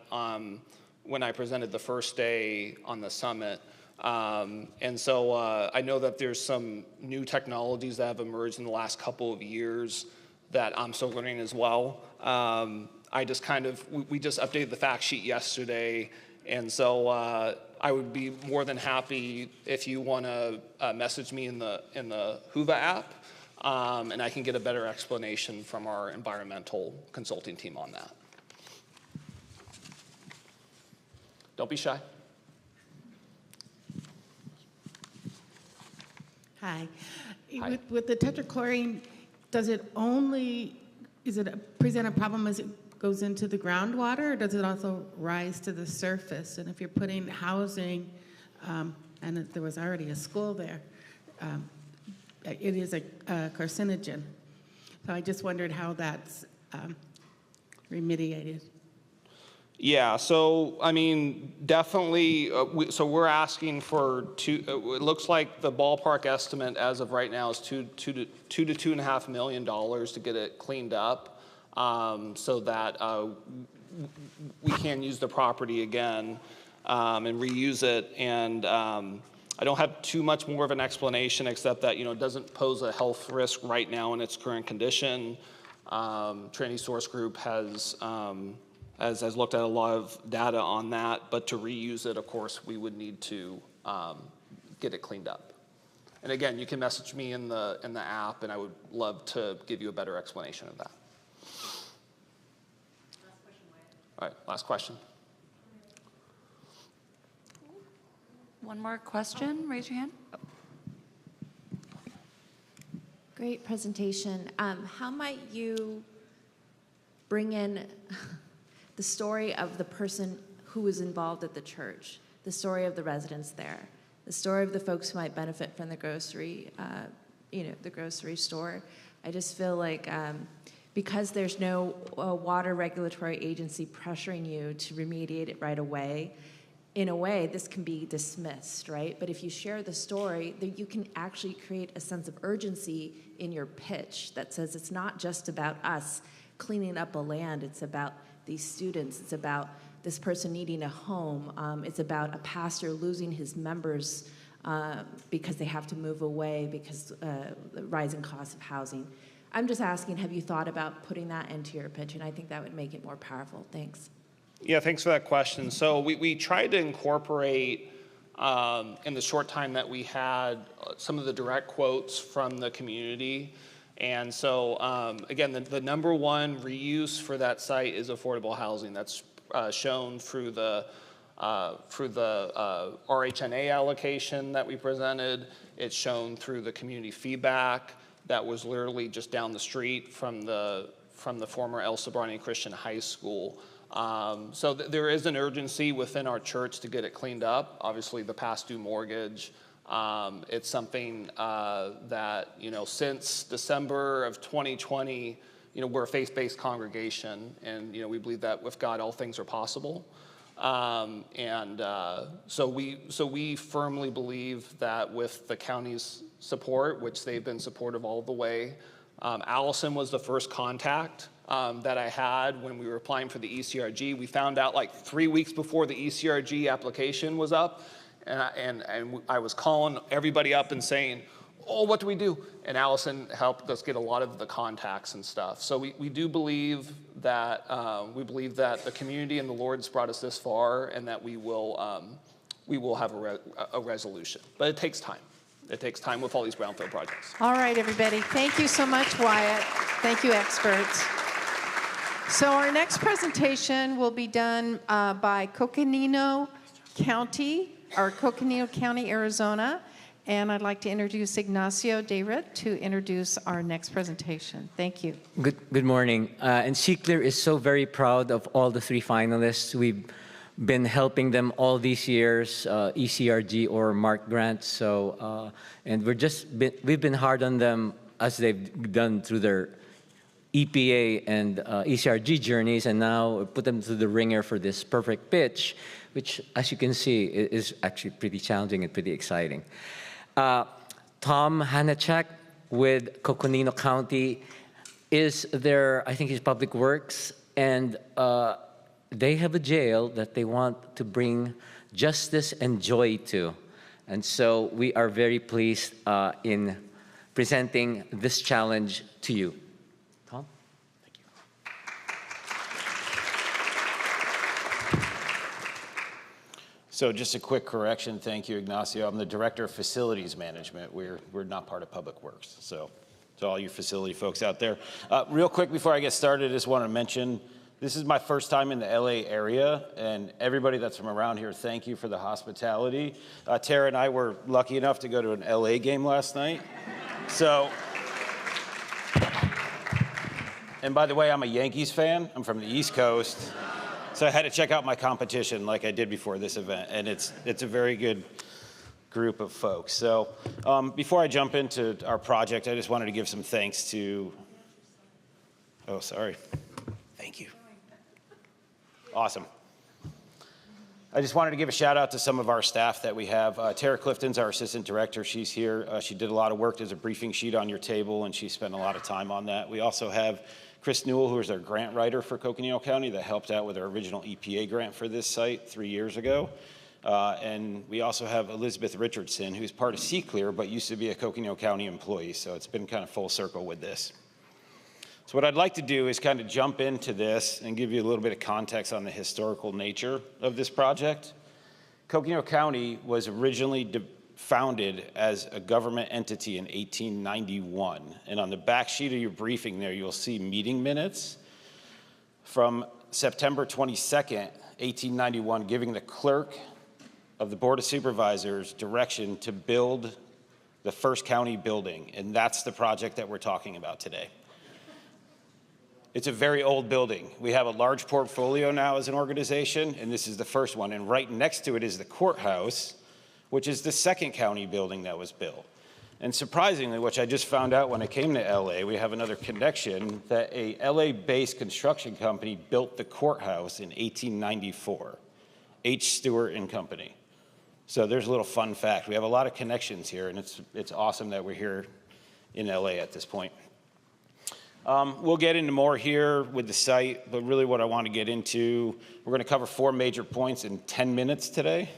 when I presented the first day on the summit. And so I know that there's some new technologies that have emerged in the last couple of years that I'm still learning as well. We just updated the fact sheet yesterday, and so I would be more than happy if you want to message me in the Whova app, and I can get a better explanation from our environmental consulting team on that. Don't be shy. Hi. Hi. With the tetrachlorine, does it present a problem as it goes into the groundwater, or does it also rise to the surface? And if you're putting housing, and if there was already a school there, it is a carcinogen. So I just wondered how that's remediated. Yeah, so I mean, definitely. So we're asking for it looks like the ballpark estimate as of right now is $2 to $2.5 million to get it cleaned up, so that we can use the property again and reuse it. And I don't have too much more of an explanation except that it doesn't pose a health risk right now in its current condition. Trinity Source Group has has looked at a lot of data on that, but to reuse it, of course, we would need to get it cleaned up. And again, you can message me in the app, and I would love to give you a better explanation of that. All right, last question. One more question, raise your hand. Great presentation. How might you bring in the story of the person who was involved at the church, the story of the residents there, the story of the folks who might benefit from the grocery, the grocery store? I just feel like because there's no water regulatory agency pressuring you to remediate it right away, in a way, this can be dismissed, right? But if you share the story, then you can actually create a sense of urgency in your pitch that says it's not just about us cleaning up a land, it's about these students, it's about this person needing a home, it's about a pastor losing his members because they have to move away because the rising cost of housing. I'm just asking, have you thought about putting that into your pitch? And I think that would make it more powerful. Thanks. Yeah, thanks for that question. So we tried to incorporate, in the short time that we had, some of the direct quotes from the community. And so, again, the number one reuse for that site is affordable housing. That's shown through the RHNA allocation that we presented. It's shown through the community feedback that was literally just down the street from the former El Sobrani Christian High School. So there is an urgency within our church to get it cleaned up. Obviously, the past due mortgage, it's something that, since December of 2020, we're a faith-based congregation, and, we believe that with God, all things are possible. So we firmly believe that with the county's support, which they've been supportive all the way, Allison was the first contact that I had when we were applying for the ECRG. We found out like 3 weeks before the ECRG application was up, and I was calling everybody up and saying, oh, what do we do? And Allison helped us get a lot of the contacts and stuff. So we do believe that the community and the Lord's brought us this far, and that we will have a resolution. But it takes time. It takes time with all these brownfield projects. All right, everybody. Thank you so much, Wyatt. Thank you, experts. So our next presentation will be done by Coconino County, Arizona. And I'd like to introduce Ignacio Dayrit to introduce our next presentation. Thank you. Good morning. And CCLR is so very proud of all the 3 finalists. We've been helping them all these years, ECRG or MARC grants. So, and we've been hard on them as they've done through their EPA and ECRG journeys, and now put them through the ringer for this perfect pitch, which, as you can see, is actually pretty challenging and pretty exciting. Tom Hanachek with Coconino County is there, I think he's Public Works, and they have a jail that they want to bring justice and joy to. And so we are very pleased in presenting this challenge to you. Tom? Thank you. So just a quick correction. Thank you, Ignacio. I'm the Director of Facilities Management. We're not part of Public Works. So to all you facility folks out there. Real quick before I get started, I just want to mention this is my first time in the LA area, and everybody that's from around here, thank you for the hospitality. Tara and I were lucky enough to go to an LA game last night. So, and by the way, I'm a Yankees fan. I'm from the East Coast. So I had to check out my competition like I did before this event, and it's a very good group of folks. So before I jump into our project, I just wanted to give some thanks to, oh, sorry. Thank you. Awesome. I just wanted to give a shout out to some of our staff that we have. Tara Clifton's our assistant director. She's here. She did a lot of work. There's a briefing sheet on your table, and she spent a lot of time on that. We also have Chris Newell, who is our grant writer for Coconino County, that helped out with our original EPA grant for this site 3 years ago. And we also have Elizabeth Richardson, who's part of CCLR, but used to be a Coconino County employee. So it's been kind of full circle with this. So what I'd like to do is kind of jump into this and give you a little bit of context on the historical nature of this project. Coconino County was originally founded as a government entity in 1891. And on the back sheet of your briefing there, you'll see meeting minutes from September 22nd, 1891, giving the clerk of the Board of Supervisors direction to build the first county building. And that's the project that we're talking about today. It's a very old building. We have a large portfolio now as an organization, and this is the first one. And right next to it is the courthouse, which is the second county building that was built. And surprisingly, which I just found out when I came to LA, we have another connection that a LA-based construction company built the courthouse in 1894, H. Stewart and Company. So there's a little fun fact. We have a lot of connections here, and it's awesome that we're here in LA at this point. We'll get into more here with the site, but really what I want to get into, we're going to cover 4 major points in 10 minutes today.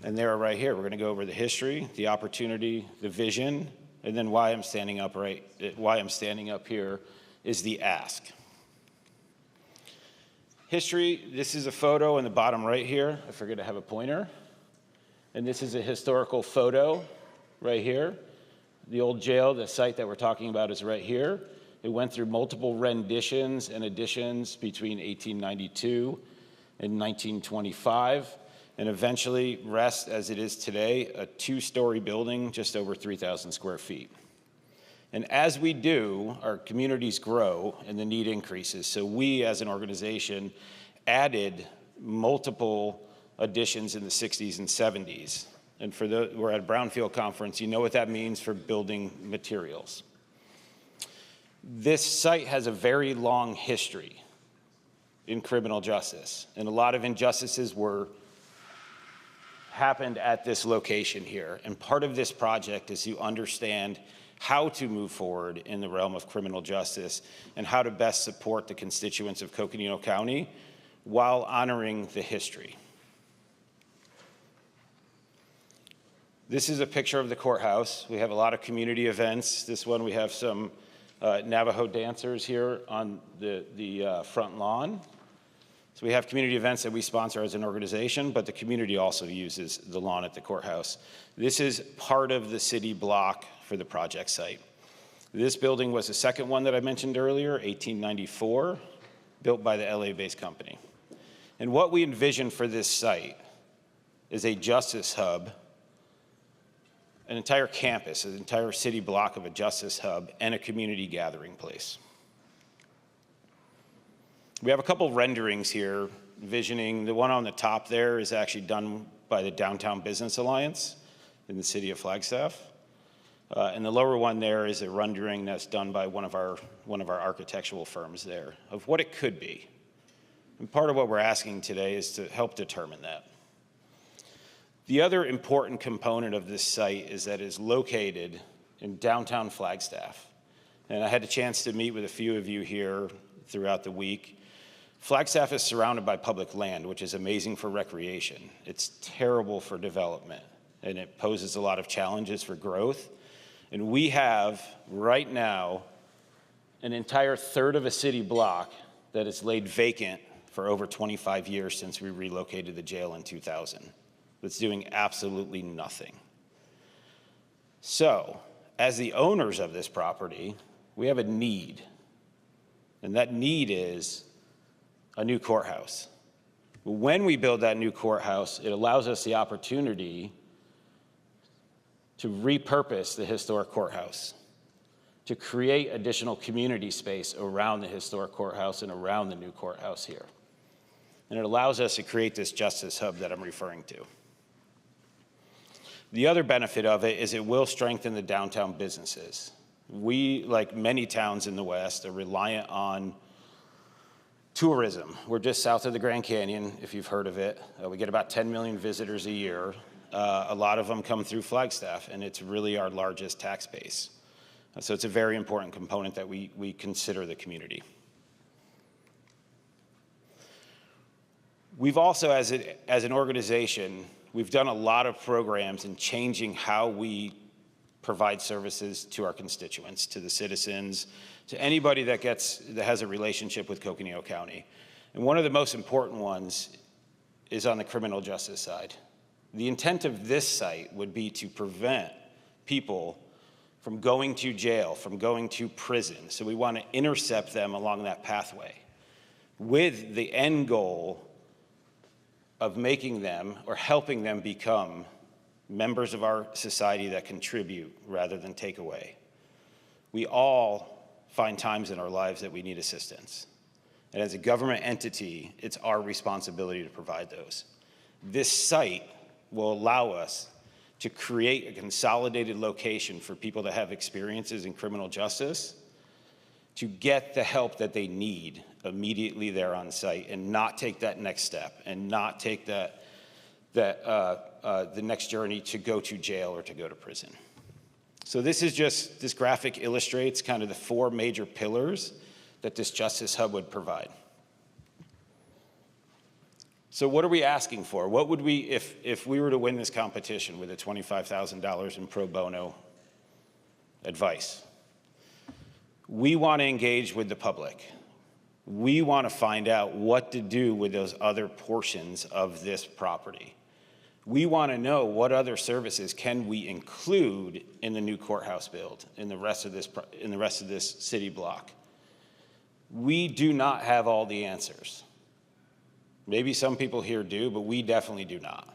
And they're right here. We're going to go over the history, the opportunity, the vision, and then why I'm standing up here is the ask. History, this is a photo in the bottom right here. I forget to have a pointer. And this is a historical photo right here. The old jail, the site that we're talking about is right here. It went through multiple renditions and additions between 1892 and 1925, and eventually rests as it is today, a 2-story building, just over 3,000 square feet. And as we do, our communities grow and the need increases. So we, as an organization, added multiple additions in the 60s and 70s. And for we're at a Brownfield conference, you know what that means for building materials. This site has a very long history in criminal justice, and a lot of injustices happened at this location here. And part of this project is to understand how to move forward in the realm of criminal justice and how to best support the constituents of Coconino County while honoring the history. This is a picture of the courthouse. We have a lot of community events. This one we have some Navajo dancers here on the front lawn. So we have community events that we sponsor as an organization, but the community also uses the lawn at the courthouse. This is part of the city block for the project site. This building was the second one that I mentioned earlier, 1894, built by the LA-based company. And what we envision for this site is a justice hub, an entire campus, an entire city block of a justice hub, and a community gathering place. We have a couple renderings here envisioning. The one on the top there is actually done by the Downtown Business Alliance in the city of Flagstaff. And the lower one there is a rendering that's done by one of our architectural firms there of what it could be. And part of what we're asking today is to help determine that. The other important component of this site is that it is located in downtown Flagstaff. And I had a chance to meet with a few of you here throughout the week. Flagstaff is surrounded by public land, which is amazing for recreation. It's terrible for development, and it poses a lot of challenges for growth. And we have, right now, an entire third of a city block that is laid vacant for over 25 years since we relocated the jail in 2000. That's doing absolutely nothing. So, as the owners of this property, we have a need. And that need is a new courthouse. When we build that new courthouse, it allows us the opportunity to repurpose the historic courthouse, to create additional community space around the historic courthouse and around the new courthouse here. And it allows us to create this justice hub that I'm referring to. The other benefit of it is it will strengthen the downtown businesses. We, like many towns in the West, are reliant on tourism. We're just south of the Grand Canyon, if you've heard of it. We get about 10 million visitors a year. A lot of them come through Flagstaff, and it's really our largest tax base. So it's a very important component that we consider the community. We've also, as an organization, we've done a lot of programs in changing how we provide services to our constituents, to the citizens, to anybody that has a relationship with Coconino County. And one of the most important ones is on the criminal justice side. The intent of this site would be to prevent people from going to jail, from going to prison. So we want to intercept them along that pathway with the end goal of making them or helping them become members of our society that contribute rather than take away. We all find times in our lives that we need assistance. And as a government entity, it's our responsibility to provide those. This site will allow us to create a consolidated location for people that have experiences in criminal justice to get the help that they need immediately there on site and not take that next step and not take the next journey to go to jail or to go to prison. So this graphic illustrates kind of the 4 major pillars that this Justice Hub would provide. So what are we asking for? What would we, if we were to win this competition with a $25,000 in pro bono advice? We want to engage with the public. We want to find out what to do with those other portions of this property. We want to know what other services can we include in the new courthouse build, in the rest of this city block. We do not have all the answers. Maybe some people here do, but we definitely do not.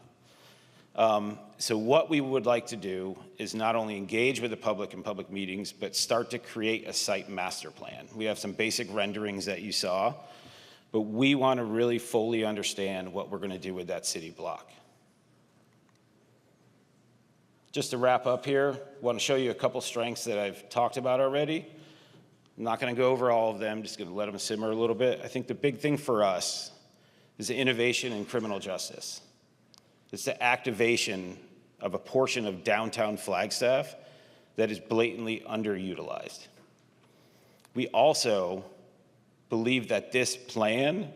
So what we would like to do is not only engage with the public in public meetings, but start to create a site master plan. We have some basic renderings that you saw, but we want to really fully understand what we're going to do with that city block. Just to wrap up here, I want to show you a couple strengths that I've talked about already. I'm not going to go over all of them, just going to let them simmer a little bit. I think the big thing for us is the innovation in criminal justice. It's the activation of a portion of downtown Flagstaff that is blatantly underutilized. We also believe that this plan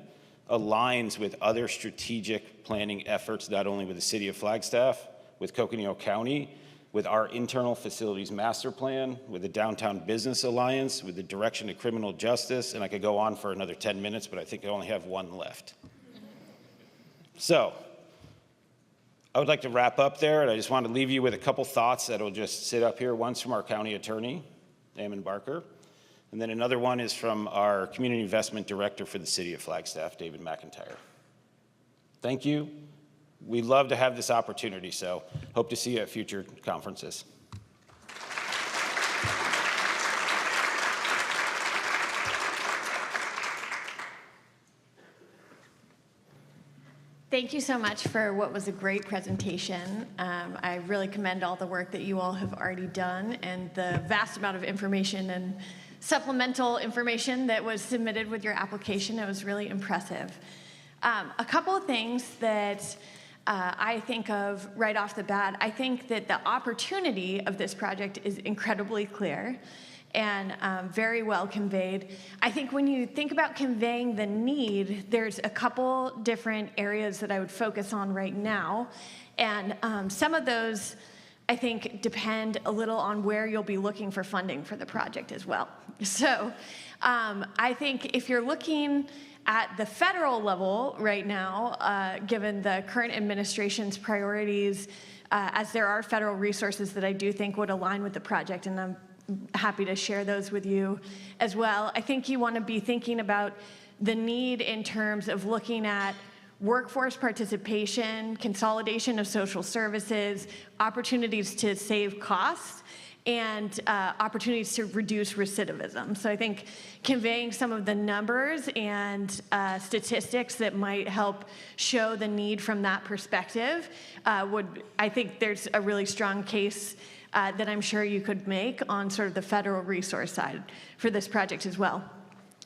aligns with other strategic planning efforts, not only with the city of Flagstaff, with Coconino County, with our internal facilities master plan, with the Downtown Business Alliance, with the direction of criminal justice, and I could go on for another 10 minutes, but I think I only have 1 left. So, I would like to wrap up there, and I just want to leave you with a couple thoughts that'll just sit up here. One's from our county attorney, Eamon Barker, and then another one is from our community investment director for the city of Flagstaff, David McIntyre. Thank you. We love to have this opportunity, so hope to see you at future conferences. Thank you so much for what was a great presentation. I really commend all the work that you all have already done and the vast amount of information and supplemental information that was submitted with your application. It was really impressive. A couple of things that I think of right off the bat. I think that the opportunity of this project is incredibly clear and very well conveyed. I think when you think about conveying the need, there's a couple different areas that I would focus on right now. And some of those, I think, depend a little on where you'll be looking for funding for the project as well. So I think if you're looking at the federal level right now, given the current administration's priorities, as there are federal resources that I do think would align with the project, and I'm happy to share those with you as well. I think you want to be thinking about the need in terms of looking at workforce participation, consolidation of social services, opportunities to save costs, and opportunities to reduce recidivism. So I think conveying some of the numbers and statistics that might help show the need from that perspective I think there's a really strong case that I'm sure you could make on sort of the federal resource side for this project as well.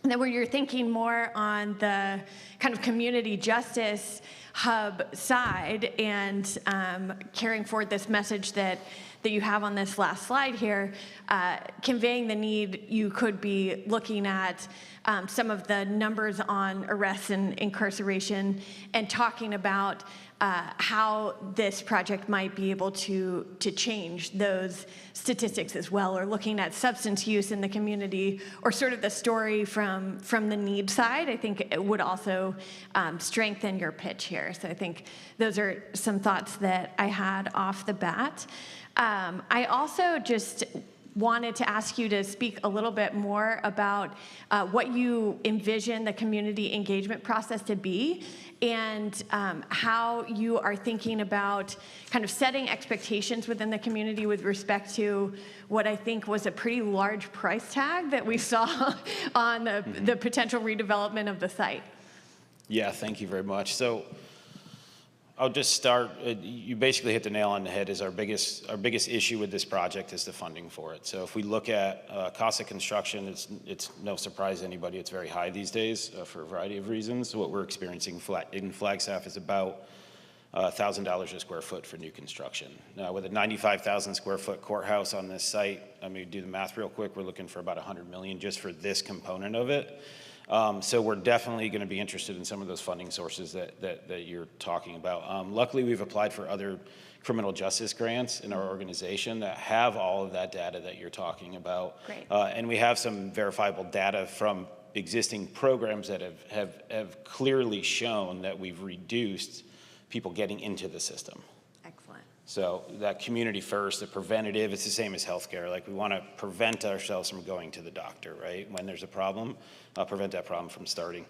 And then where you're thinking more on the kind of community justice hub side and carrying forward this message that you have on this last slide here, conveying the need, you could be looking at some of the numbers on arrests and incarceration and talking about how this project might be able to change those statistics as well, or looking at substance use in the community, or sort of the story from the need side. I think it would also strengthen your pitch here. So I think those are some thoughts that I had off the bat. I also just wanted to ask you to speak a little bit more about what you envision the community engagement process to be, and how you are thinking about kind of setting expectations within the community with respect to what I think was a pretty large price tag that we saw on the potential redevelopment of the site. Yeah, thank you very much. So I'll just start. You basically hit the nail on the head. Is our biggest issue with this project is the funding for it. So if we look at cost of construction, it's no surprise to anybody. It's very high these days for a variety of reasons. What we're experiencing in Flagstaff is about $1,000 a square foot for new construction. Now, with a 95,000 square foot courthouse on this site, I mean, do the math real quick. We're looking for about $100 million just for this component of it. So we're definitely going to be interested in some of those funding sources that you're talking about. Luckily, we've applied for other criminal justice grants in our organization that have all of that data that you're talking about. Great. And we have some verifiable data from existing programs that have clearly shown that we've reduced people getting into the system. Excellent. So that community first, the preventative, it's the same as healthcare. Like, we want to prevent ourselves from going to the doctor, right? When there's a problem, prevent that problem from starting.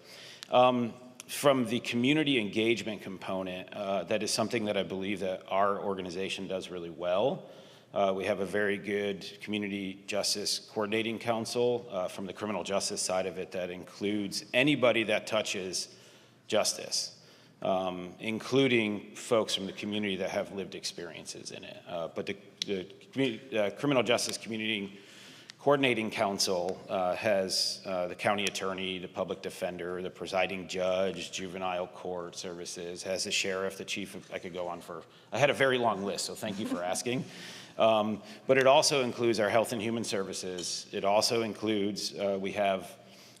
From the community engagement component, that is something that I believe that our organization does really well. We have a very good community justice coordinating council from the criminal justice side of it that includes anybody that touches justice. Including folks from the community that have lived experiences in it. But the Criminal Justice Community Coordinating Council has the county attorney, the public defender, the presiding judge, juvenile court services, has the sheriff, the chief of, I could go on for, I had a very long list, so thank you for asking. But it also includes our health and human services. It also includes, we have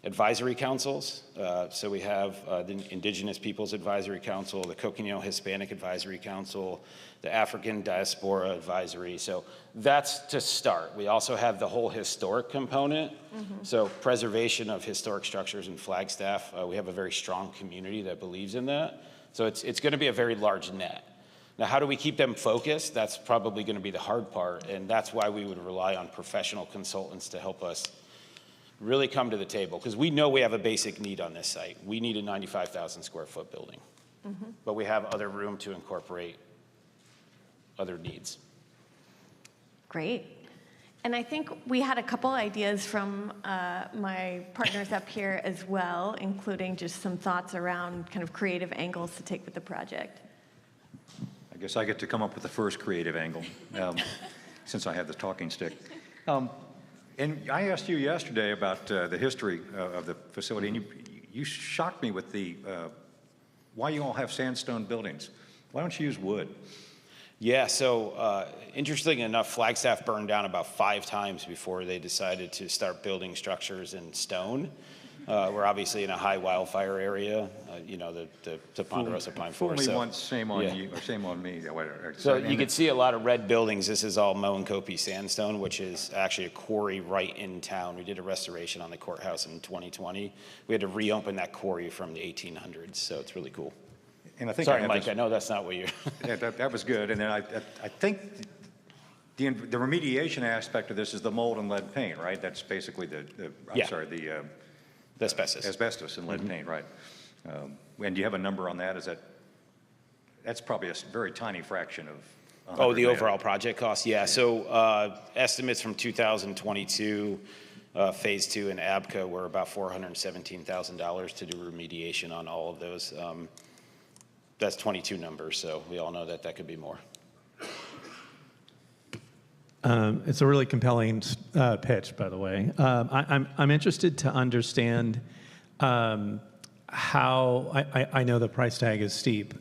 advisory councils. So we have the Indigenous Peoples Advisory Council, the Coconino Hispanic Advisory Council, the African Diaspora Advisory. So that's to start. We also have the whole historic component. So preservation of historic structures in Flagstaff. We have a very strong community that believes in that. So it's going to be a very large net. Now, how do we keep them focused? That's probably going to be the hard part. And that's why we would rely on professional consultants to help us really come to the table, because we know we have a basic need on this site. We need a 95,000 square foot building, but we have other room to incorporate other needs. Great. And I think we had a couple ideas from my partners up here as well, including just some thoughts around kind of creative angles to take with the project. I guess I get to come up with the first creative angle, since I have the talking stick. And I asked you yesterday about the history of the facility, and you shocked me with the why you all have sandstone buildings. Why don't you use wood? Yeah, so interesting enough, Flagstaff burned down about 5 times before they decided to start building structures in stone. We're obviously in a high wildfire area, you know, the Ponderosa Pine Forest. Fool me once, shame on you, or shame on me. So you can see a lot of red buildings. This is all Moenkopi sandstone, which is actually a quarry right in town. We did a restoration on the courthouse in 2020. We had to reopen that quarry from the 1800s, so it's really cool. And I think Sorry, Mike, I know that's not what you're... Yeah, that was good. And then I think the remediation aspect of this is the mold and lead paint, right? That's basically the asbestos. Asbestos and lead paint, right. And do you have a number on that? That's probably a very tiny fraction of... Oh, the overall project cost? Yeah, so estimates from 2022, Phase 2 and ABCA were about $417,000 to do remediation on all of those. That's 22 numbers, so we all know that that could be more. It's a really compelling pitch, by the way. I'm interested to understand how, I know the price tag is steep.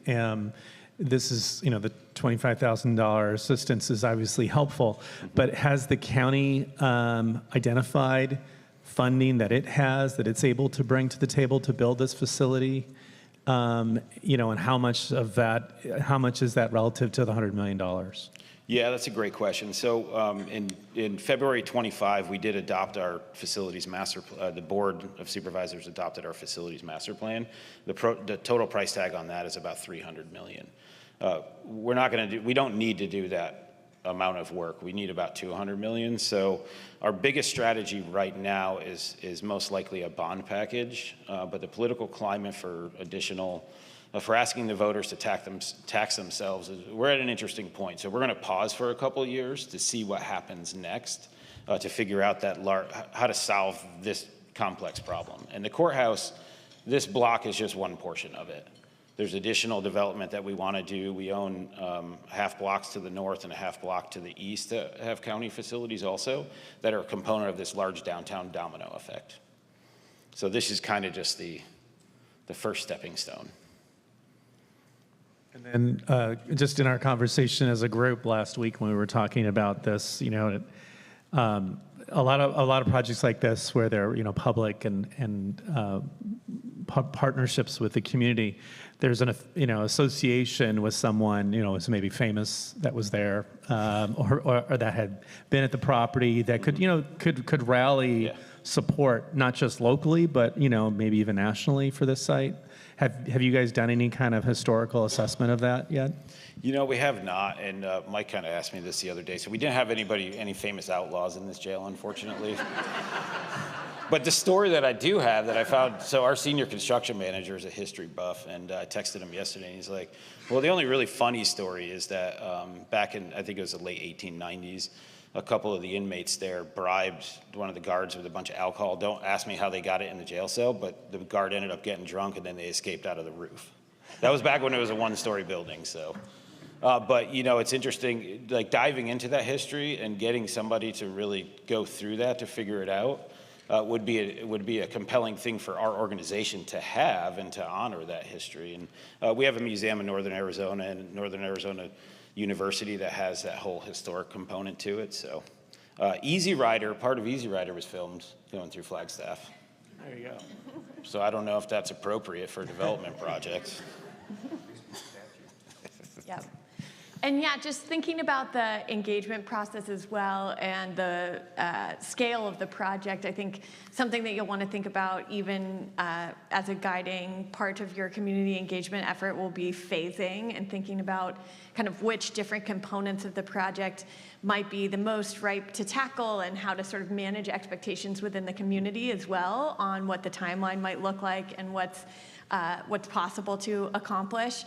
This is, the $25,000 assistance is obviously helpful, but has the county identified funding that it has, that it's able to bring to the table to build this facility? And how much is that relative to the $100 million? Yeah, that's a great question. So in February 25, we did adopt our facilities master. The Board of Supervisors adopted our facilities master plan. The total price tag on that is about $300 million. We don't need to do that amount of work. We need about $200 million. So our biggest strategy right now is most likely a bond package. But the political climate for asking the voters to tax themselves, we're at an interesting point. So we're going to pause for a couple of years to see what happens next, to figure out how to solve this complex problem. And the courthouse, this block is just one portion of it. There's additional development that we want to do. We own half blocks to the north and a half block to the east that have county facilities also that are a component of this large downtown domino effect. So this is kind of just the first stepping stone. And then just in our conversation as a group last week when we were talking about this, a lot of projects like this where they're public and partnerships with the community, there's an association with someone who's maybe famous that was there or that had been at the property that could rally support not just locally but maybe even nationally for this site. Have you guys done any kind of historical assessment of that yet? We have not, and Mike kind of asked me this the other day. So we didn't have any famous outlaws in this jail, unfortunately. But the story that I do have that I found, so our senior construction manager is a history buff, and I texted him yesterday, and he's like, well, the only really funny story is that back in, I think it was the late 1890s, a couple of the inmates there bribed one of the guards with a bunch of alcohol. Don't ask me how they got it in the jail cell, but the guard ended up getting drunk, and then they escaped out of the roof. That was back when it was a one-story building, so. But, it's interesting, like diving into that history and getting somebody to really go through that to figure it out. Would be a compelling thing for our organization to have and to honor that history. And we have a museum in Northern Arizona and Northern Arizona University that has that whole historic component to it. So Easy Rider, part of Easy Rider was filmed going through Flagstaff. There you go. So I don't know if that's appropriate for a development project. Yep. And yeah, just thinking about the engagement process as well and the scale of the project, I think something that you'll want to think about even as a guiding part of your community engagement effort will be phasing and thinking about kind of which different components of the project might be the most ripe to tackle and how to sort of manage expectations within the community as well on what the timeline might look like and what's possible to accomplish.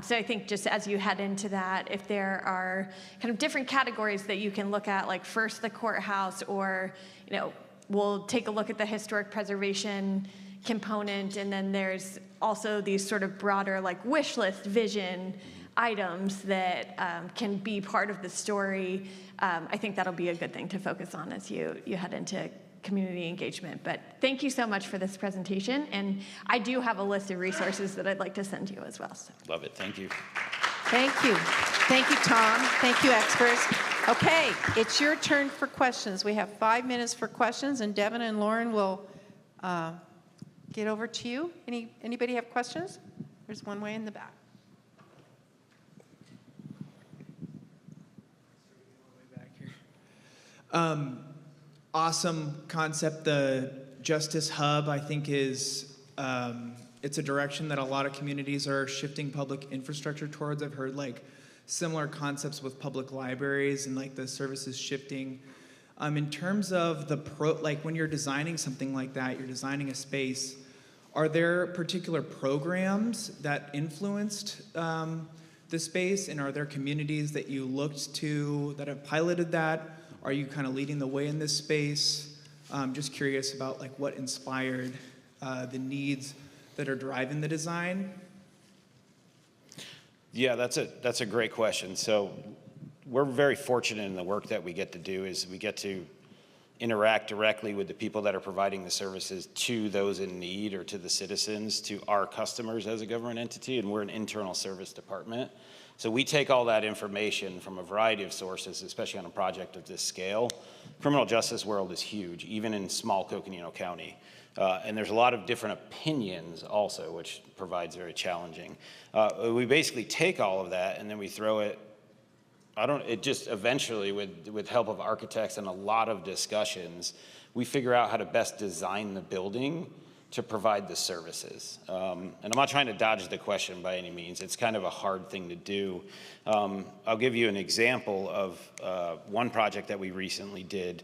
So I think just as you head into that, if there are kind of different categories that you can look at, like first the courthouse, or, we'll take a look at the historic preservation component, and then there's also these sort of broader like wish list vision items that can be part of the story. I think that'll be a good thing to focus on as you head into community engagement. But thank you so much for this presentation. And I do have a list of resources that I'd like to send you as well. So. Love it. Thank you. Thank you. Thank you, Tom. Thank you, experts. Okay, it's your turn for questions. We have 5 minutes for questions, and Devin and Lauren will get over to you. Anybody have questions? There's one way in the back. Awesome concept. The Justice Hub, I think, is it's a direction that a lot of communities are shifting public infrastructure towards. I've heard like similar concepts with public libraries and like the services shifting. In terms of like when you're designing something like that, you're designing a space, are there particular programs that influenced the space, and are there communities that you looked to that have piloted that? Are you kind of leading the way in this space? Just curious about like what inspired the needs that are driving the design. Yeah, that's a great question. So we're very fortunate in the work that we get to do is we get to interact directly with the people that are providing the services to those in need or to the citizens, to our customers as a government entity, and we're an internal service department. So we take all that information from a variety of sources, especially on a project of this scale. Criminal justice world is huge, even in small Coconino County. And there's a lot of different opinions also, which provides very challenging. We basically take all of that and then we throw it, it just eventually with help of architects and a lot of discussions, we figure out how to best design the building to provide the services. And I'm not trying to dodge the question by any means. It's kind of a hard thing to do. I'll give you an example of one project that we recently did,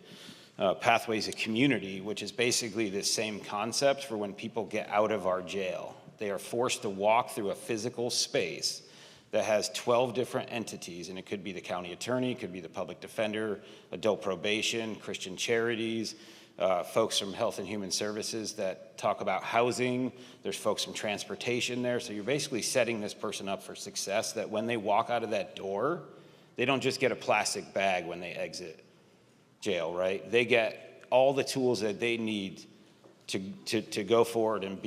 Pathways of Community, which is basically the same concept for when people get out of our jail. They are forced to walk through a physical space that has 12 different entities, and it could be the county attorney, it could be the public defender, adult probation, Christian charities, folks from Health and Human Services that talk about housing. There's folks from transportation there. So you're basically setting this person up for success, that when they walk out of that door, they don't just get a plastic bag when they exit jail, right? They get all the tools that they need to go forward and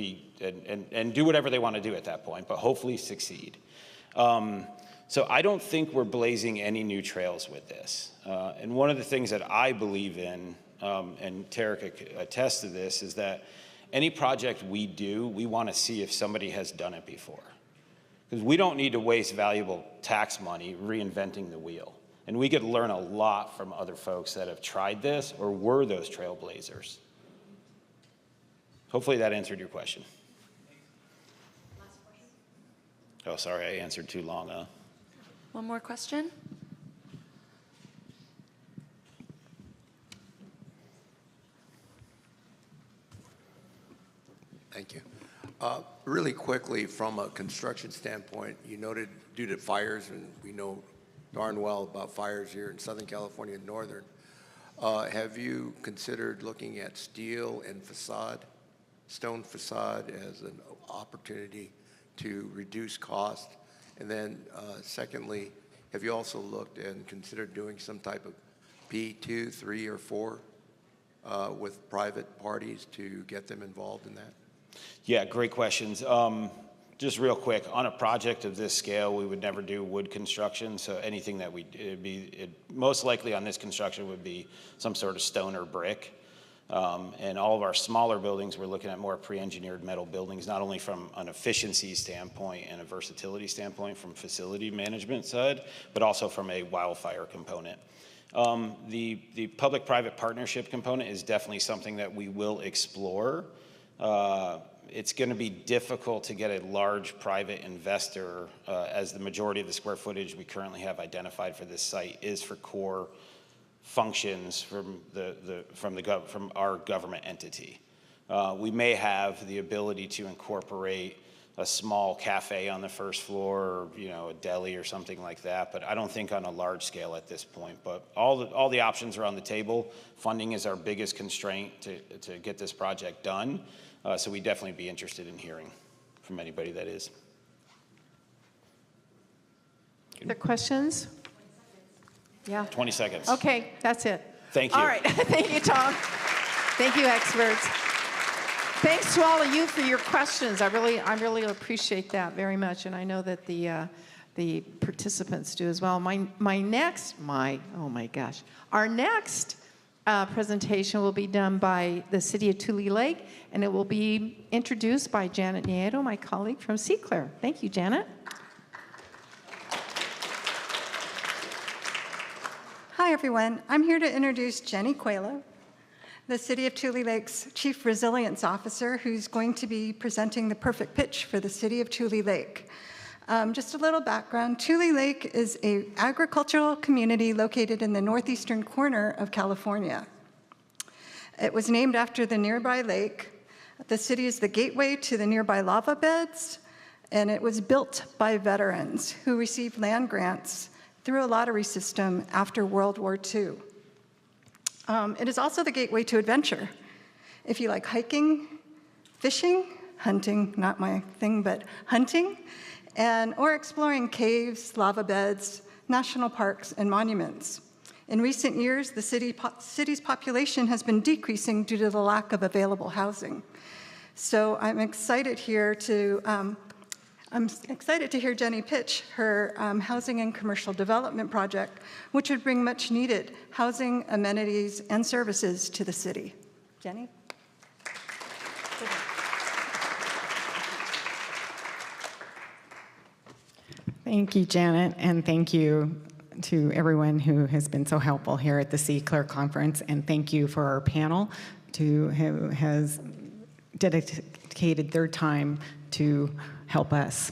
and do whatever they want to do at that point, but hopefully succeed. So I don't think we're blazing any new trails with this. And one of the things that I believe in, and Tara could attest to this, is that any project we do, we want to see if somebody has done it before. Because we don't need to waste valuable tax money reinventing the wheel. And we could learn a lot from other folks that have tried this or were those trailblazers. Hopefully that answered your question. Oh, sorry, I answered too long, huh? One more question? Thank you. Really quickly, from a construction standpoint, you noted due to fires, and we know darn well about fires here in Southern California and Northern. Have you considered looking at steel and stone facade as an opportunity to reduce cost? And then secondly, have you also looked and considered doing some type of P2, 3, or 4 with private parties to get them involved in that? Yeah, great questions. Just real quick, on a project of this scale, we would never do wood construction. So anything that most likely on this construction would be some sort of stone or brick. And all of our smaller buildings, we're looking at more pre-engineered metal buildings, not only from an efficiency standpoint and a versatility standpoint from facility management side, but also from a wildfire component. The public-private partnership component is definitely something that we will explore. It's going to be difficult to get a large private investor, as the majority of the square footage we currently have identified for this site is for core functions from our government entity. We may have the ability to incorporate a small cafe on the first floor, or a deli or something like that, but I don't think on a large scale at this point. But all the options are on the table. Funding is our biggest constraint to get this project done, so we'd definitely be interested in hearing from anybody that is. Other questions? Yeah. 20 seconds. Okay, that's it. Thank you. All right. Thank you, Tom. Thank you, experts. Thanks to all of you for your questions. I really appreciate that very much, and I know that the participants do as well. Our next presentation will be done by the City of Tule Lake, and it will be introduced by Janet Nieto, my colleague from CALRC. Thank you, Janet. Hi, everyone. I'm here to introduce Jenny Coelho, the City of Tule Lake's Chief Resilience Officer, who's going to be presenting the perfect pitch for the City of Tule Lake. Just a little background. Tule Lake is an agricultural community located in the northeastern corner of California. It was named after the nearby lake. The city is the gateway to the nearby lava beds, and it was built by veterans who received land grants through a lottery system after World War II. It is also the gateway to adventure. If you like hiking, fishing, hunting, not my thing, but hunting, or exploring caves, lava beds, national parks, and monuments. In recent years, the city's population has been decreasing due to the lack of available housing. So I'm excited here to hear Jenny pitch her housing and commercial development project, which would bring much needed housing, amenities, and services to the city. Jenny? Thank you, Janet, and thank you to everyone who has been so helpful here at the CALRC conference, and thank you for our panel who has dedicated their time to help us.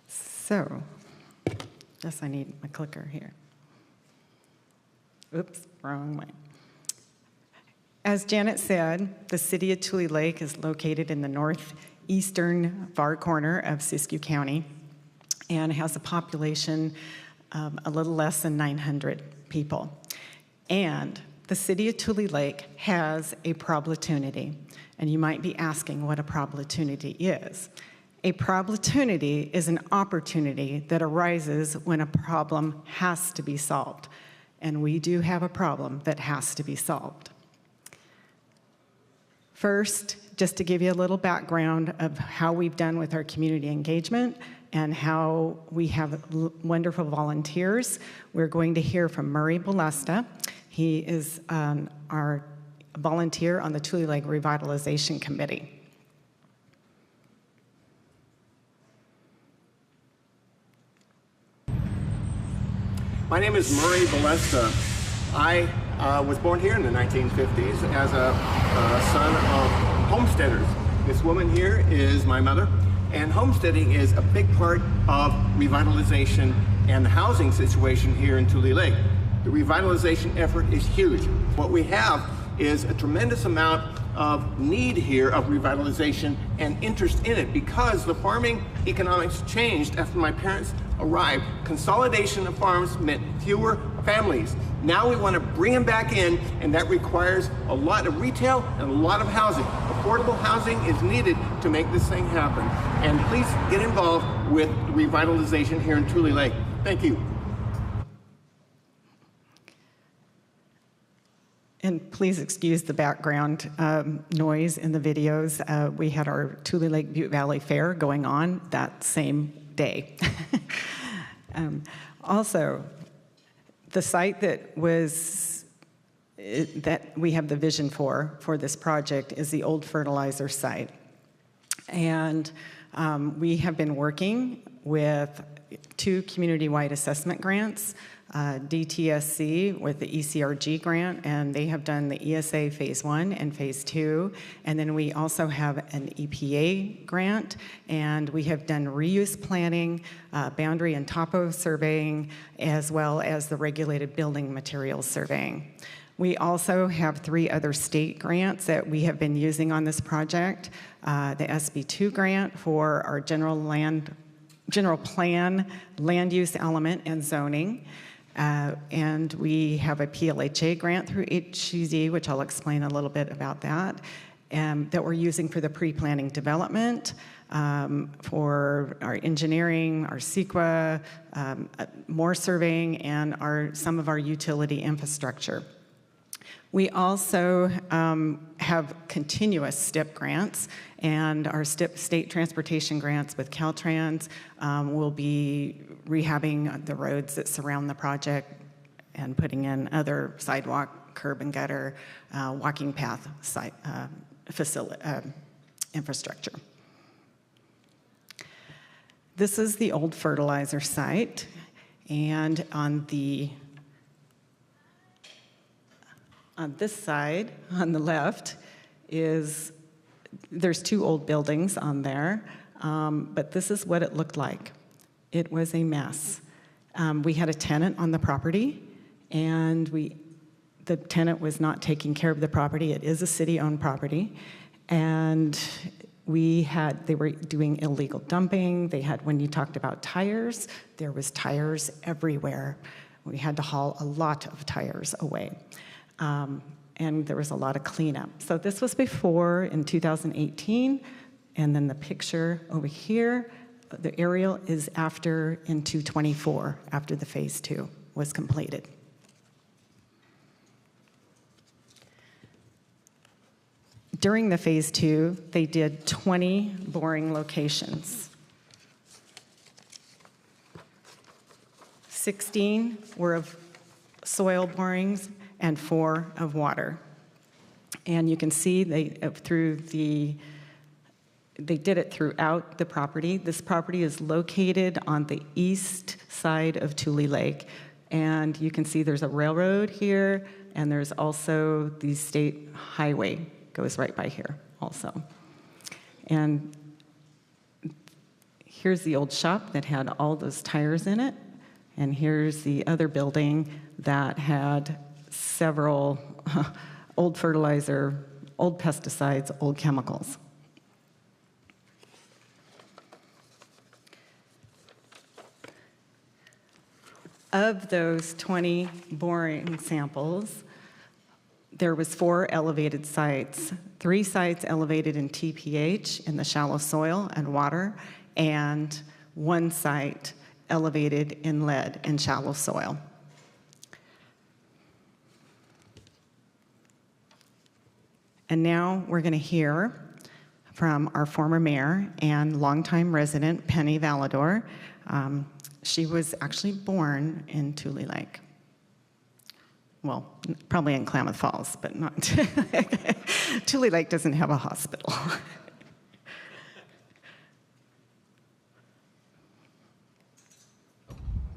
So, guess I need my clicker here. Oops, wrong way. As Janet said, the city of Tule Lake is located in the northeastern far corner of Siskiyou County and has a population a little less than 900 people. And the city of Tule Lake has a problemtunity. And you might be asking what a problemtunity is. A problemtunity is an opportunity that arises when a problem has to be solved. And we do have a problem that has to be solved. First, just to give you a little background of how we've done with our community engagement and how we have wonderful volunteers, we're going to hear from Murray Balesta. He is our volunteer on the Tule Lake Revitalization Committee. My name is Murray Balesta. I was born here in the 1950s as a son of homesteaders. This woman here is my mother, and homesteading is a big part of revitalization and the housing situation here in Tule Lake. The revitalization effort is huge. What we have is a tremendous amount of need here of revitalization and interest in it because the farming economics changed after my parents arrived. Consolidation of farms meant fewer families. Now we want to bring them back in, and that requires a lot of retail and a lot of housing. Affordable housing is needed to make this thing happen. And please get involved with revitalization here in Tule Lake. Thank you. And please excuse the background noise in the videos. We had our Tule Lake Butte Valley Fair going on that same day. Also, the site that we have the vision for this project is the old fertilizer site. And we have been working with 2 community-wide assessment grants, DTSC with the ECRG grant, and they have done the ESA Phase 1 and Phase 2. And then we also have an EPA grant, and we have done reuse planning, boundary and topo surveying, as well as the regulated building materials surveying. We also have 3 other state grants that we have been using on this project. The SB2 grant for our general plan, land use element, and zoning. And we have a PLHA grant through HCD, which I'll explain a little bit about that we're using for the pre-planning development, for our engineering, our CEQA, more surveying, and some of our utility infrastructure. We also have continuous STIP grants, and our STIP state transportation grants with Caltrans will be rehabbing the roads that surround the project and putting in other sidewalk, curb and gutter, walking path infrastructure. This is the old fertilizer site, and on this side, on the left, there's 2 old buildings on there, but this is what it looked like. It was a mess. We had a tenant on the property, and the tenant was not taking care of the property. It is a city-owned property, and they were doing illegal dumping. When you talked about tires, there was tires everywhere. We had to haul a lot of tires away. And there was a lot of cleanup. So this was before in 2018, and then the picture over here the aerial is after, in 224, after the phase 2 was completed. During the phase 2, they did 20 boring locations. 16 were of soil borings and 4 of water. And you can see they did it throughout the property. This property is located on the east side of Tule Lake. And you can see there's a railroad here, and there's also the state highway goes right by here also. And here's the old shop that had all those tires in it. And here's the other building that had several old fertilizer, old pesticides, old chemicals. Of those 20 boring samples, there was 4 elevated sites, 3 sites elevated in TPH in the shallow soil and water, and 1 site elevated in lead and shallow soil. And now we're going to hear from our former mayor and longtime resident, Penny Valador. She was actually born in Tule Lake. Well, probably in Klamath Falls, but not. Tule Lake doesn't have a hospital.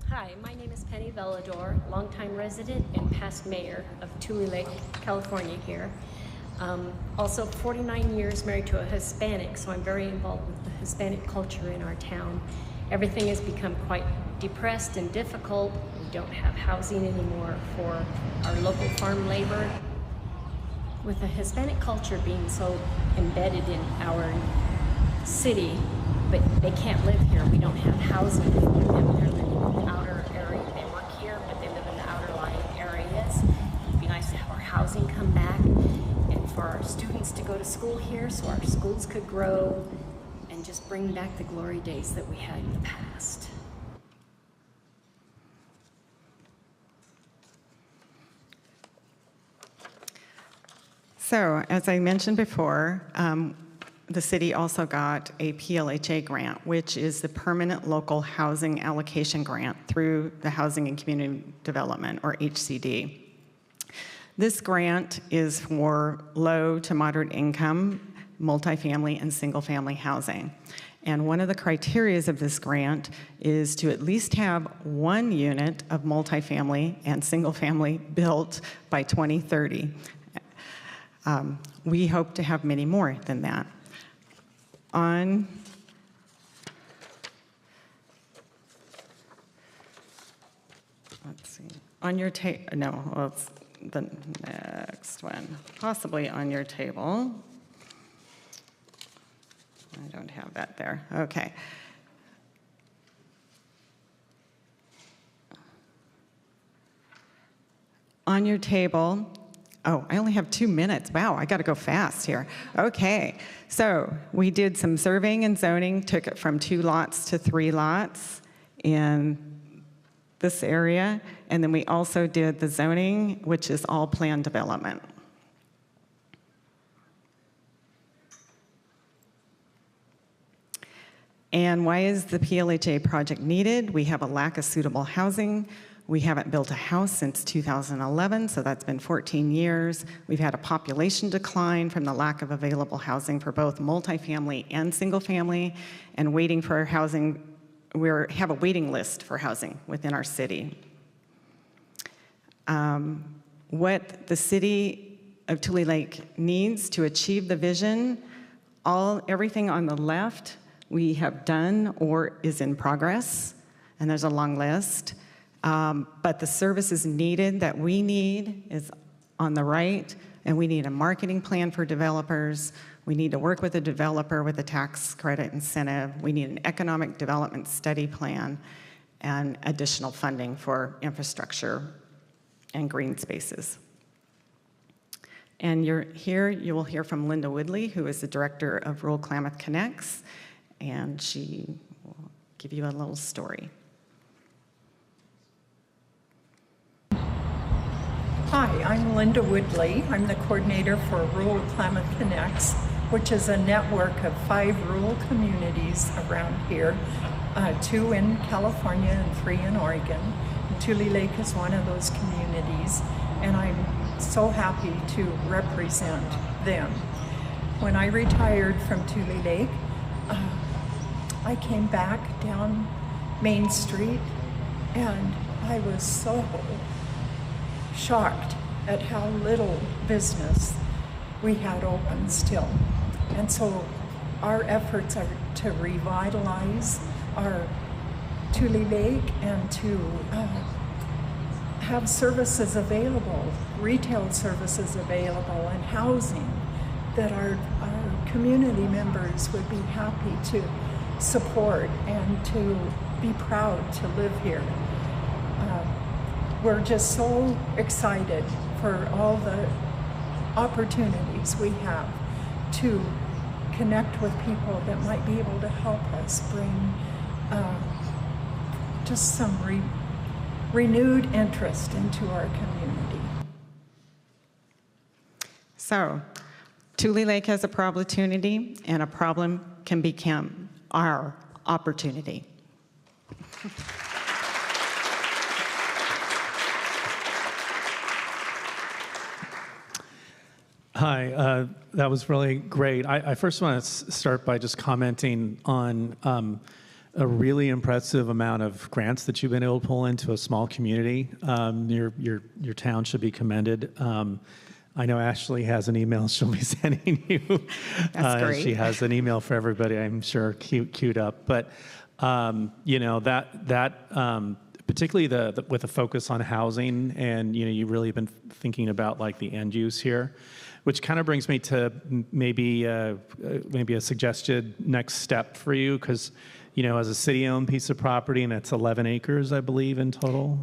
Hi, my name is Penny Valador, longtime resident and past mayor of Tule Lake, California here. Also 49 years married to a Hispanic, so I'm very involved with the Hispanic culture in our town. Everything has become quite depressed and difficult. We don't have housing anymore for our local farm labor. With the Hispanic culture being so embedded in our city, but they can't live here. We don't have housing for them. They're living in the outer area. They work here, but they live in the outer lying areas. It'd be nice to have our housing come back and for our students to go to school here so our schools could grow and just bring back the glory days that we had in the past. So, as I mentioned before, the city also got a PLHA grant, which is the Permanent Local Housing Allocation Grant through the Housing and Community Development, or HCD. This grant is for low to moderate income, multifamily and single-family housing. And one of the criteria of this grant is to at least have 1 unit of multifamily and single-family built by 2030. We hope to have many more than that. Let's see, on your table, no, well, it's the next one, possibly on your table. I don't have that there, okay. On your table, oh, I only have 2 minutes. Wow, I got to go fast here. Okay, so we did some surveying and zoning, took it from 2 lots to 3 lots in this area, and then we also did the zoning, which is all planned development. And why is the PLHA project needed? We have a lack of suitable housing. We haven't built a house since 2011, so that's been 14 years. We've had a population decline from the lack of available housing for both multifamily and single family, and waiting for housing. We have a waiting list for housing within our city. What the city of Tule Lake needs to achieve the vision, everything on the left we have done or is in progress, and there's a long list. But the services needed that we need is on the right, and we need a marketing plan for developers. We need to work with a developer with a tax credit incentive. We need an economic development study plan and additional funding for infrastructure and green spaces. And you will hear from Linda Woodley, who is the director of Rural Klamath Connects, and she will give you a little story. Hi, I'm Linda Woodley. I'm the coordinator for Rural Klamath Connects, which is a network of 5 rural communities around here, 2 in California and 3 in Oregon. And Tule Lake is one of those communities, and I'm so happy to represent them. When I retired from Tule Lake, I came back down Main Street, and I was so shocked at how little business we had open still. And so our efforts are to revitalize our Tule Lake and to have services available, retail services available, and housing that our community members would be happy to support and to be proud to live here. We're just so excited for all the opportunities we have to connect with people that might be able to help us bring just some renewed interest into our community. So, Tule Lake has a opportunity, and a problem can become our opportunity. Hi, that was really great. I first want to start by just commenting on a really impressive amount of grants that you've been able to pull into a small community. Your town should be commended. I know Ashley has an email she'll be sending you. That's great. She has an email for everybody, I'm sure, queued up. But you know, particularly with a focus on housing, and you've really been thinking about like the end use here, which kind of brings me to maybe a suggested next step for you, because as a city-owned piece of property, and it's 11 acres, I believe, in total.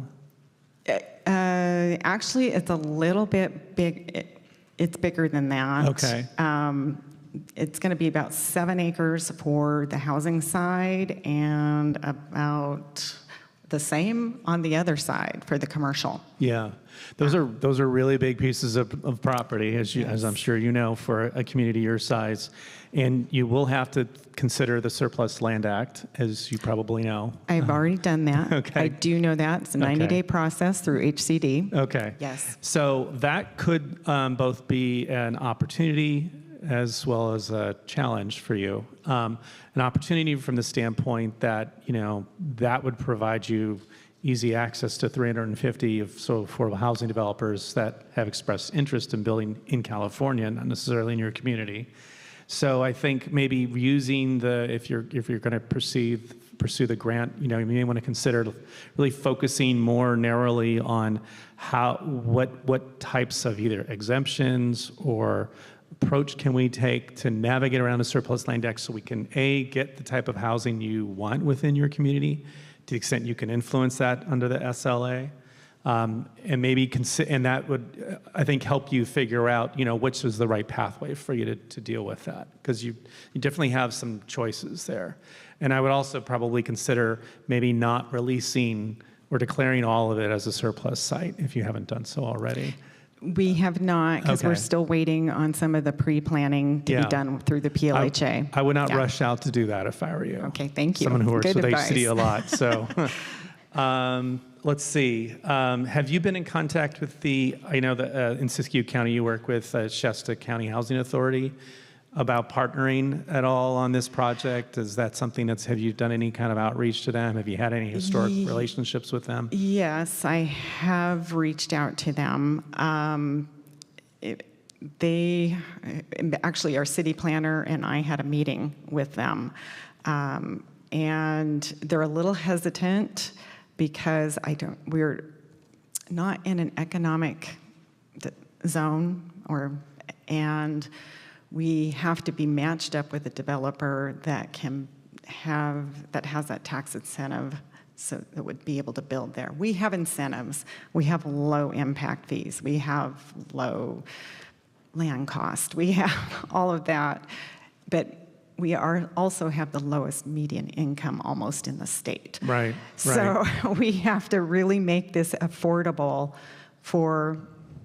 Actually, it's a little bit big. It's bigger than that. Okay. It's going to be about 7 acres for the housing side, and about the same on the other side for the commercial. Yeah, those are really big pieces of property, as I'm sure you know, for a community your size. And you will have to consider the Surplus Land Act, as you probably know. I've already done that. Okay. I do know that. It's a 90-day process through HCD. Okay. Yes. So that could both be an opportunity as well as a challenge for you. An opportunity from the standpoint that, that would provide you easy access to 350 of affordable housing developers that have expressed interest in building in California, not necessarily in your community. So I think maybe using if you're going to pursue the grant, you may want to consider really focusing more narrowly on what types of either exemptions or approach can we take to navigate around the Surplus Land Act, so we can get the type of housing you want within your community, to the extent you can influence that under the SLA. And maybe and that would, I think, help you figure out, which is the right pathway for you to deal with that, because you definitely have some choices there. And I would also probably consider maybe not releasing or declaring all of it as a surplus site if you haven't done so already. We have not, because we're still waiting on some of the pre-planning to be done through the PLHA. I would not rush out to do that if I were you. Okay, thank you. Someone who works Good with advice. HCD a lot, so. Let's see. Have you been in contact with I know that in Siskiyou County you work with Shasta County Housing Authority about partnering at all on this project? Is that something have you done any kind of outreach to them? Have you had any historic relationships with them? Yes, I have reached out to them. Actually, our city planner and I had a meeting with them. And they're a little hesitant because we're not in an economic zone, and we have to be matched up with a developer that has that tax incentive, so that would be able to build there. We have incentives. We have low impact fees. We have low land cost. We have all of that, but we are also have the lowest median income almost in the state. Right. So we have to really make this affordable for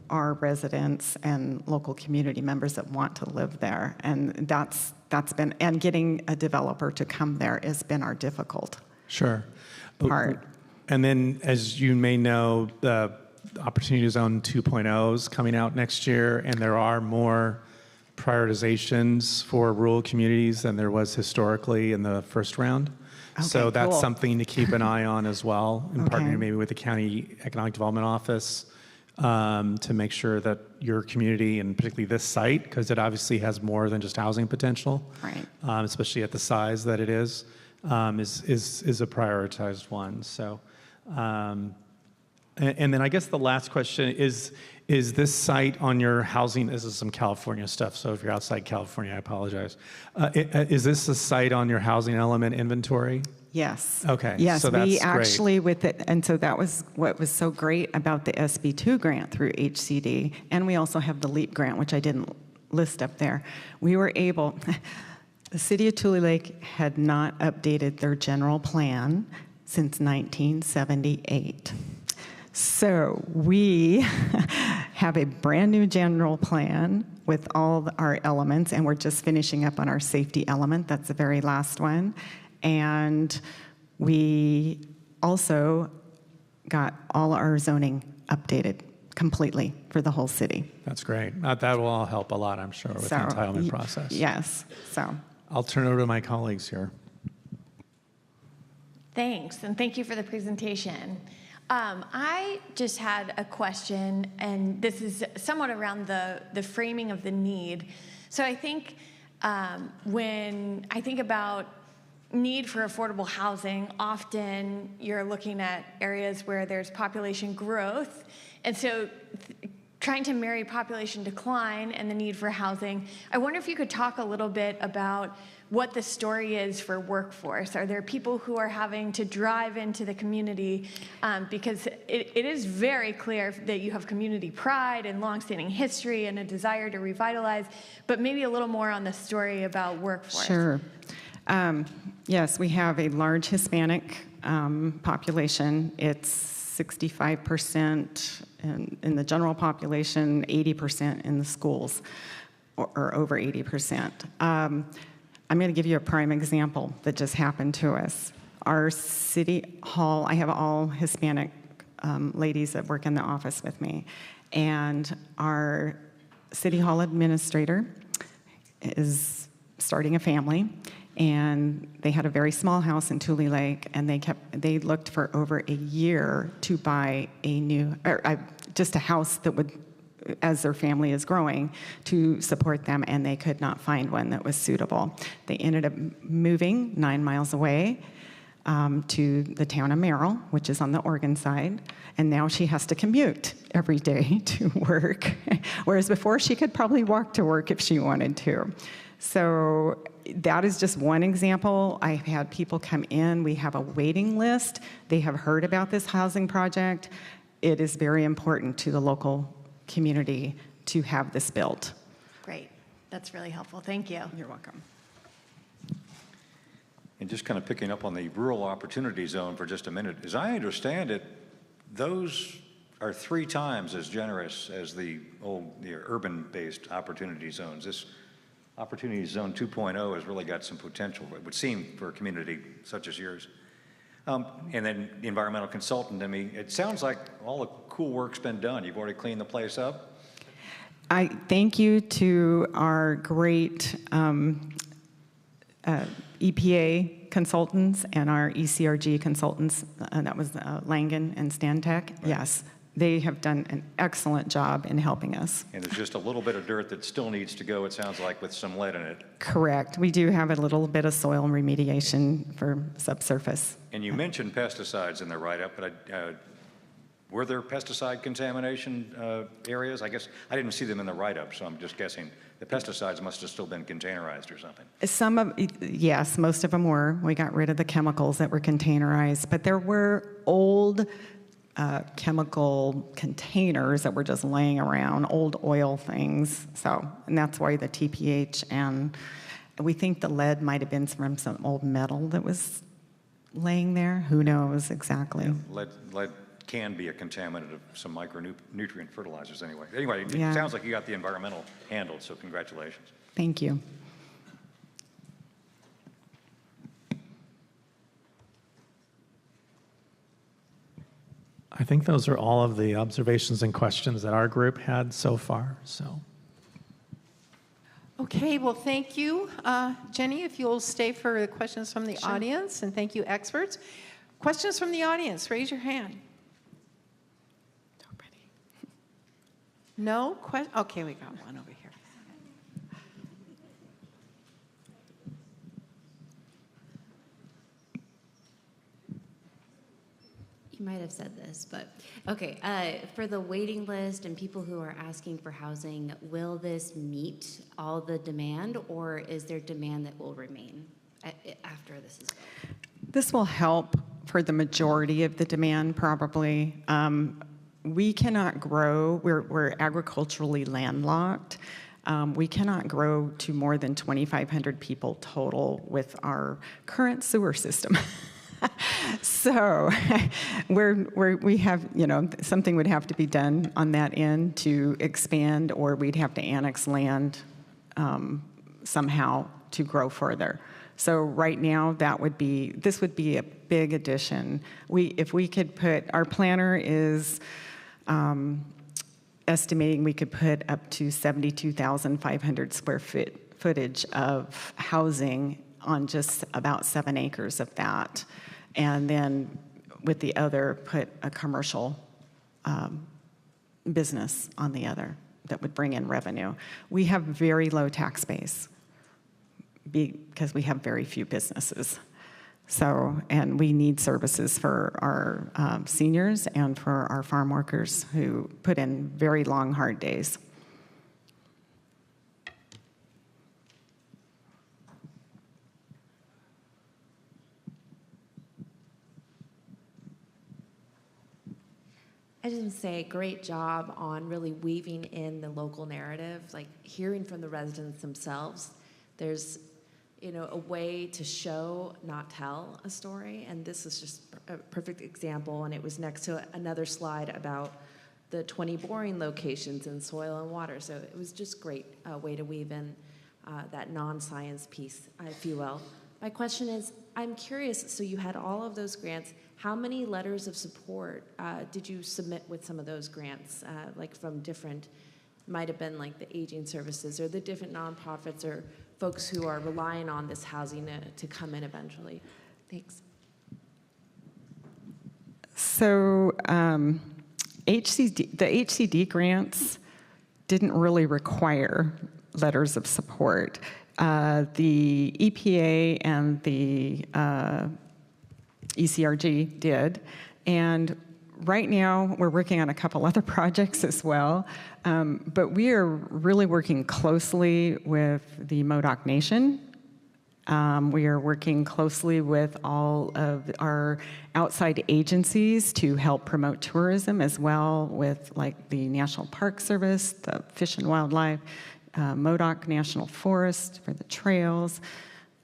our residents and local community members that want to live there. And that's been, and getting a developer to come there has been our difficult part. And then, as you may know, the Opportunity Zone 2.0 is coming out next year, and there are more prioritizations for rural communities than there was historically in the first round. So that's something to keep an eye on as well, in partnering maybe with the County Economic Development Office to make sure that your community, and particularly this site, because it obviously has more than just housing potential, especially at the size that it is a prioritized one. So, and then I guess the last question is this site on your housing, this is some California stuff, so if you're outside California, I apologize. Is this a site on your housing element inventory? Yes. Okay. Yes, so that's we actually great. with it, and so that was what was so great about the SB2 grant through HCD, and we also have the LEAP grant, which I didn't list up there. We were able, the city of Tule Lake had not updated their general plan since 1978. So we have a brand new general plan with all our elements, and we're just finishing up on our safety element. That's the very last one. And we also got all our zoning updated completely for the whole city. That's great. That will all help a lot, I'm sure, with the entitlement process. Yes. So I'll turn it over to my colleagues here. Thanks, and thank you for the presentation. I just had a question, and this is somewhat around the framing of the need. So I think when I think about need for affordable housing, often you're looking at areas where there's population growth, and so trying to marry population decline and the need for housing. I wonder if you could talk a little bit about what the story is for workforce. Are there people who are having to drive into the community? Because it is very clear that you have community pride and longstanding history and a desire to revitalize, but maybe a little more on the story about workforce. Sure. Yes, we have a large Hispanic population. It's 65% in the general population, 80% in the schools, or over 80%. I'm going to give you a prime example that just happened to us. Our city hall, I have all Hispanic ladies that work in the office with me, and our city hall administrator is starting a family, and they had a very small house in Tule Lake, and they looked for over a year to buy a new, just a house that would, as their family is growing, to support them, and they could not find one that was suitable. They ended up moving 9 miles away to the town of Merrill, which is on the Oregon side, and now she has to commute every day to work, whereas before she could probably walk to work if she wanted to. So that is just one example. I've had people come in. We have a waiting list. They have heard about this housing project. It is very important to the local community to have this built. Great. That's really helpful. Thank you. You're welcome. And just kind of picking up on the rural opportunity zone for just a minute, as I understand it, those are 3 times as generous as the urban-based opportunity zones. This Opportunity Zone 2.0 has really got some potential, it would seem, for a community such as yours. And then the environmental consultant, I mean, it sounds like all the cool work's been done. You've already cleaned the place up? I thank you to our great EPA consultants and our ECRG consultants, that was Langen and Stantec. Right. Yes, they have done an excellent job in helping us. And there's just a little bit of dirt that still needs to go, it sounds like, with some lead in it. Correct. We do have a little bit of soil remediation for subsurface. And you mentioned pesticides in the write-up, but were there pesticide contamination areas? I guess I didn't see them in the write-up, so I'm just guessing. The pesticides must have still been containerized or something. Yes, most of them were. We got rid of the chemicals that were containerized, but there were old chemical containers that were just laying around, old oil things. So, and that's why the TPH and We think the lead might have been from some old metal that was laying there. Who knows exactly? Yeah, lead can be a contaminant of some micronutrient fertilizers anyway. Anyway, it Yeah. sounds like you got the environmental handled, so congratulations. Thank you. I think those are all of the observations and questions that our group had so far. So, Okay, well, thank you, Jenny, if you'll stay for the questions from the audience, and thank you, experts. Questions from the audience, raise your hand. No? Okay, we got one over here. You might have said this, but okay. For the waiting list and people who are asking for housing, will this meet all the demand, or is there demand that will remain after this is built? This will help for the majority of the demand, probably. We cannot grow. We're agriculturally landlocked. We cannot grow to more than 2,500 people total with our current sewer system. So we have, something would have to be done on that end to expand, or we'd have to annex land somehow to grow further. So right now, this would be a big addition. If we could put, our planner is estimating we could put up to 72,500 square footage of housing on just about 7 acres of that. And then with the other, put a commercial business on the other that would bring in revenue. We have very low tax base because we have very few businesses. So, and we need services for our seniors and for our farm workers who put in very long, hard days. I just want to say great job on really weaving in the local narrative, like hearing from the residents themselves. There's, a way to show, not tell a story, and this is just a perfect example, and it was next to another slide about the 20 boring locations in soil and water, so it was just great way to weave in that non-science piece, if you will. My question is, I'm curious, so you had all of those grants. How many letters of support did you submit with some of those grants, like from different, might have been like the aging services or the different nonprofits or folks who are relying on this housing to come in eventually? Thanks. So the HCD grants didn't really require letters of support. The EPA and the ECRG did, and right now we're working on a couple other projects as well, but we are really working closely with the Modoc Nation. We are working closely with all of our outside agencies to help promote tourism as well, with like the National Park Service, the Fish and Wildlife, Modoc National Forest for the trails.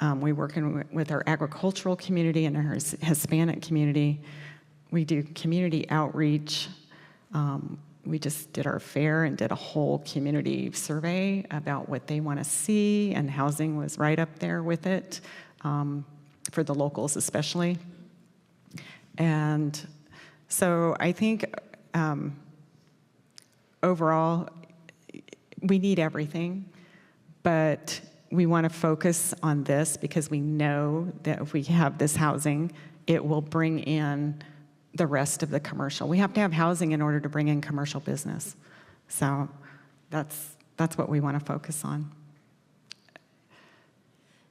We're working with our agricultural community and our Hispanic community. We do community outreach. We just did our fair and did a whole community survey about what they want to see, and housing was right up there with it, for the locals especially. And so I think overall, we need everything, but we want to focus on this because we know that if we have this housing, it will bring in the rest of the commercial. We have to have housing in order to bring in commercial business. So that's what we want to focus on.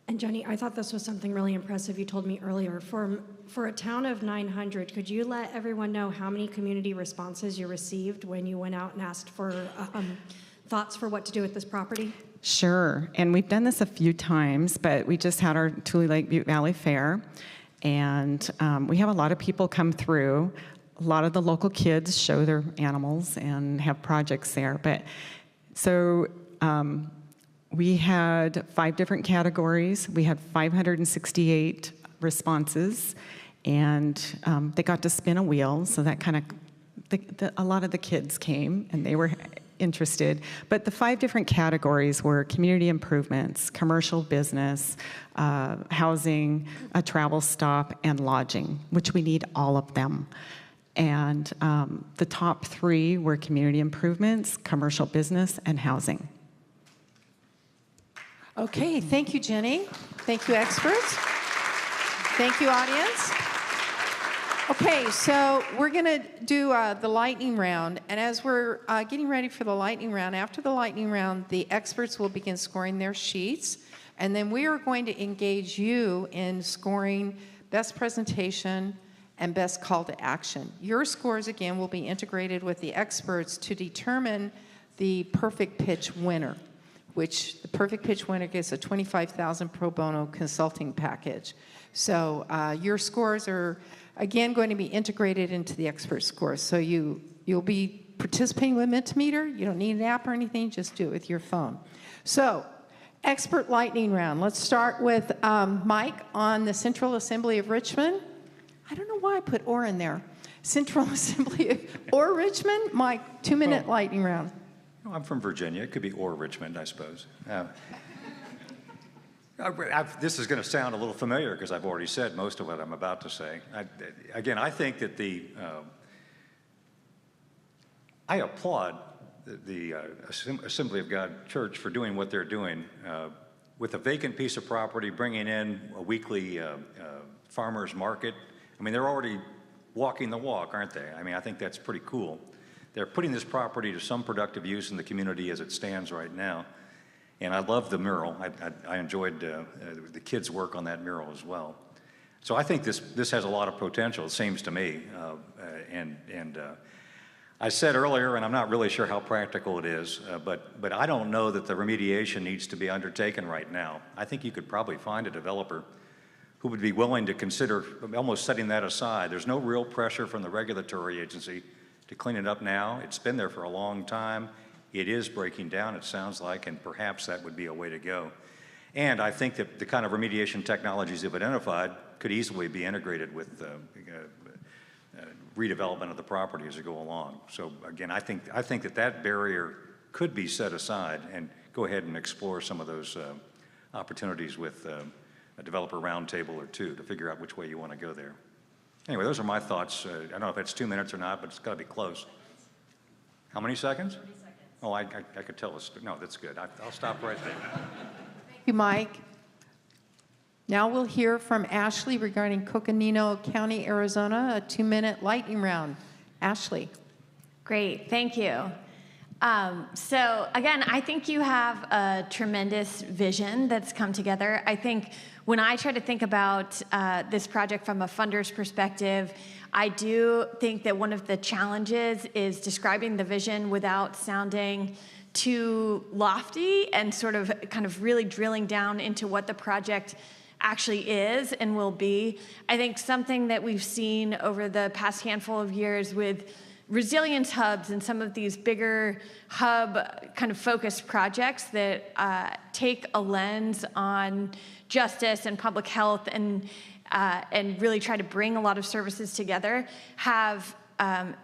And Jenny, I thought this was something really impressive you told me earlier. For a town of 900, could you let everyone know how many community responses you received when you went out and asked for thoughts for what to do with this property? Sure, and we've done this a few times, but we just had our Tule Lake Butte Valley Fair, and we have a lot of people come through. A lot of the local kids show their animals and have projects there. But so We had 5 different categories. We had 568 responses, and they got to spin a wheel, so that kind of, a lot of the kids came, and they were interested. But the 5 different categories were community improvements, commercial business, housing, a travel stop, and lodging, which we need all of them. And the top 3 were community improvements, commercial business, and housing. Okay, thank you, Jenny. Thank you, experts. Thank you, audience. Okay, so we're going to do the lightning round, and as we're getting ready for the lightning round, after the lightning round, the experts will begin scoring their sheets, and then we are going to engage you in scoring best presentation and best call to action. Your scores, again, will be integrated with the experts to determine the perfect pitch winner, which the perfect pitch winner gets a $25,000 pro bono consulting package. So your scores are, again, going to be integrated into the expert scores. So you'll be participating with Mentimeter. You don't need an app or anything. Just do it with your phone. So expert lightning round. Let's start with Mike on the Central Assembly of Richmond. I don't know why I put or in there. Central Assembly or Richmond. Mike, 2-minute lightning round. I'm from Virginia. It could be or Richmond, I suppose. This is going to sound a little familiar because I've already said most of what I'm about to say. Again, I think that I applaud the Assembly of God Church for doing what they're doing. With a vacant piece of property, bringing in a weekly farmer's market. I mean, they're already walking the walk, aren't they? I mean, I think that's pretty cool. They're putting this property to some productive use in the community as it stands right now. And I love the mural. I enjoyed the kids' work on that mural as well. So I think this has a lot of potential, it seems to me. I said earlier, and I'm not really sure how practical it is, but I don't know that the remediation needs to be undertaken right now. I think you could probably find a developer who would be willing to consider almost setting that aside. There's no real pressure from the regulatory agency to clean it up now. It's been there for a long time. It is breaking down, it sounds like, and perhaps that would be a way to go. And I think that the kind of remediation technologies they've identified could easily be integrated with redevelopment of the property as we go along. So again, I think that barrier could be set aside and go ahead and explore some of those opportunities with a developer roundtable or two to figure out which way you want to go there. Anyway, those are my thoughts. I don't know if that's 2 minutes or not, but it's got to be close. How many seconds? 30 seconds. Oh, I could tell us. No, that's good. I'll stop right there. Thank you, Mike. Now we'll hear from Ashley regarding Coconino County, Arizona, a 2-minute lightning round. Ashley. Great, thank you. So again, I think you have a tremendous vision that's come together. I think when I try to think about this project from a funder's perspective, I do think that one of the challenges is describing the vision without sounding too lofty and sort of kind of really drilling down into what the project actually is and will be. I think something that we've seen over the past handful of years with resilience hubs and some of these bigger hub kind of focused projects that take a lens on justice and public health and really try to bring a lot of services together have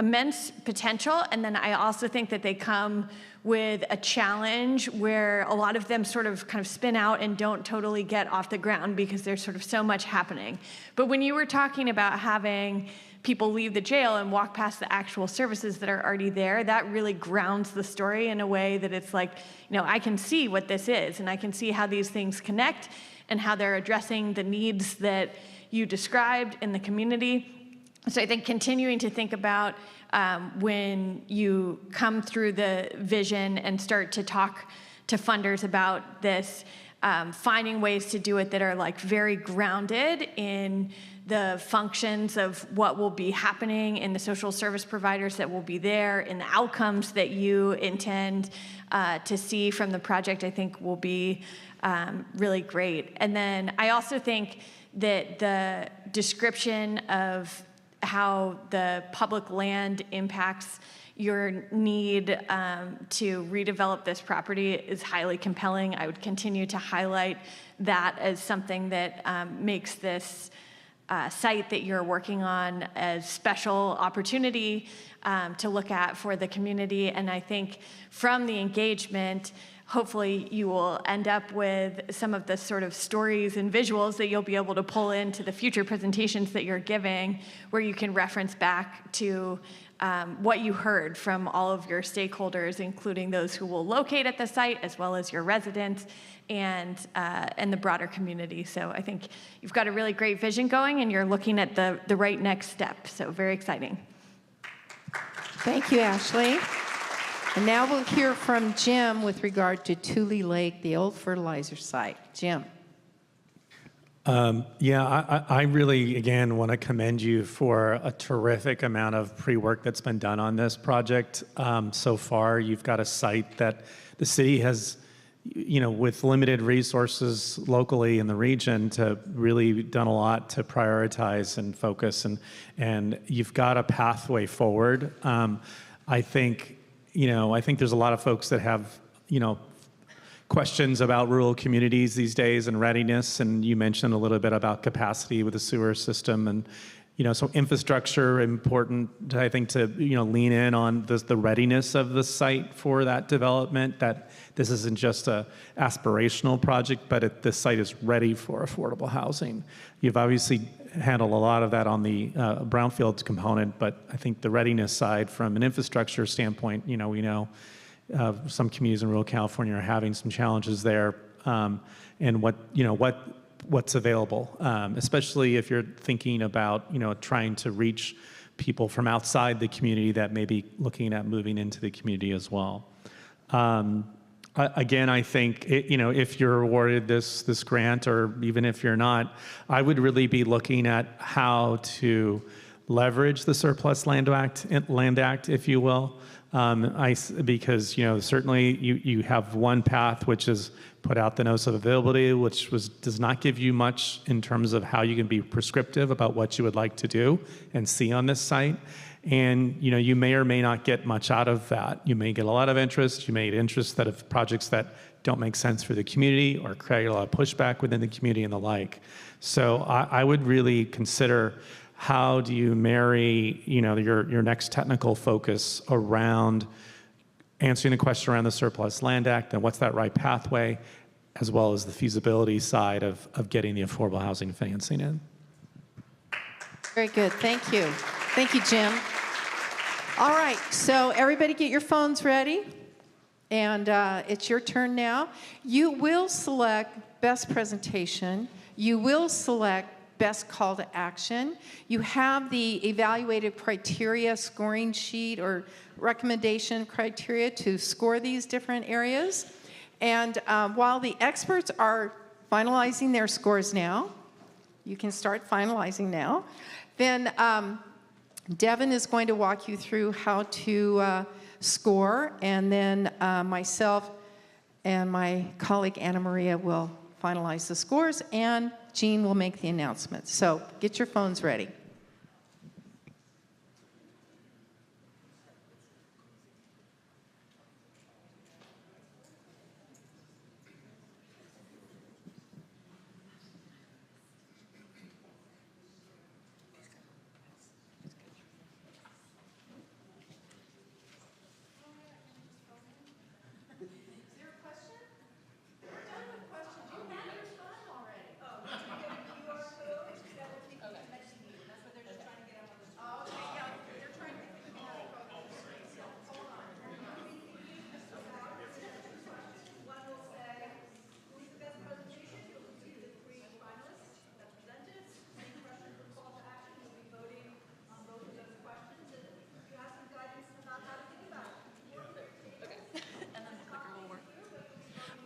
immense potential. And then I also think that they come with a challenge where a lot of them sort of kind of spin out and don't totally get off the ground because there's sort of so much happening. But when you were talking about having people leave the jail and walk past the actual services that are already there, that really grounds the story in a way that it's like, you know, I can see what this is and I can see how these things connect and how they're addressing the needs that you described in the community. So I think continuing to think about when you come through the vision and start to talk to funders about this, finding ways to do it that are like very grounded in the functions of what will be happening in the social service providers that will be there, in the outcomes that you intend to see from the project, I think will be really great. And then I also think that the description of how the public land impacts your need to redevelop this property is highly compelling. I would continue to highlight that as something that makes this site that you're working on a special opportunity to look at for the community. And I think from the engagement, hopefully you will end up with some of the sort of stories and visuals that you'll be able to pull into the future presentations that you're giving, where you can reference back to what you heard from all of your stakeholders, including those who will locate at the site, as well as your residents and the broader community. So I think you've got a really great vision going, and you're looking at the right next step. So very exciting. Thank you, Ashley. And now we'll hear from Jim with regard to Tule Lake, the old fertilizer site. Jim. I really, again, want to commend you for a terrific amount of pre-work that's been done on this project so far. You've got a site that the city has, with limited resources locally in the region, to really done a lot to prioritize and focus, and you've got a pathway forward. I think there's a lot of folks that have, questions about rural communities these days and readiness, and you mentioned a little bit about capacity with the sewer system, and so infrastructure important, I think, to lean in on the readiness of the site for that development, that this isn't just a aspirational project, but the site is ready for affordable housing. You've obviously handled a lot of that on the Brownfield component, but I think the readiness side from an infrastructure standpoint, we know some communities in rural California are having some challenges there, and what's available, especially if you're thinking about trying to reach people from outside the community that may be looking at moving into the community as well. Again, I think if you're awarded this grant, or even if you're not, I would really be looking at how to leverage the Surplus Land Act, if you will. Because certainly you have one path, which is put out the notice of availability, which does not give you much in terms of how you can be prescriptive about what you would like to do and see on this site. And you may or may not get much out of that. You may get a lot of interest. You may get interest that of projects that don't make sense for the community or create a lot of pushback within the community and the like. So I would really consider, how do you marry, your next technical focus around answering the question around the Surplus Land Act and what's that right pathway, as well as the feasibility side of getting the affordable housing financing in. Very good. Thank you. Thank you, Jim. All right. So everybody get your phones ready. And it's your turn now. You will select best presentation. You will select best call to action. You have the evaluated criteria scoring sheet or recommendation criteria to score these different areas. And while the experts are finalizing their scores now, you can start finalizing now, then Devin is going to walk you through how to score, and then myself and my colleague Anna Maria will finalize the scores, and Jean will make the announcements. So get your phones ready.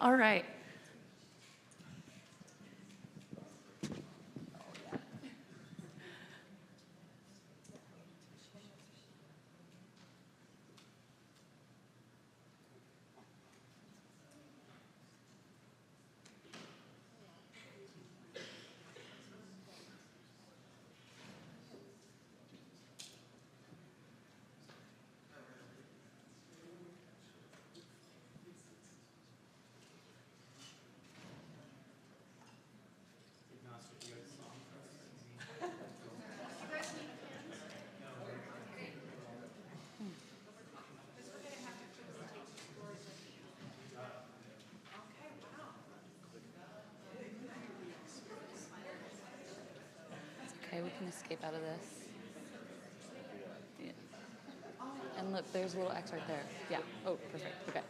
All right. can escape out of this. Yeah. And look, there's a little X right there. Yeah. Oh, perfect. Okay.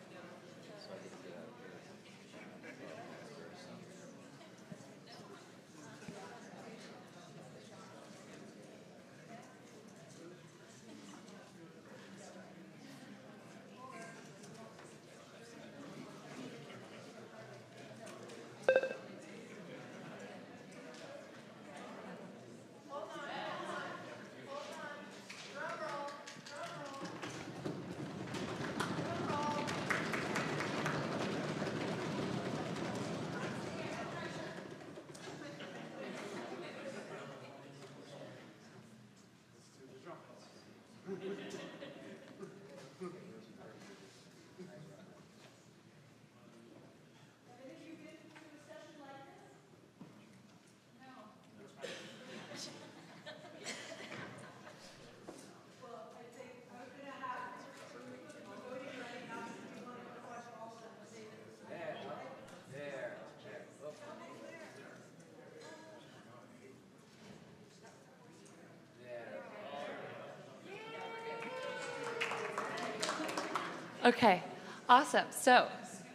Okay, awesome. So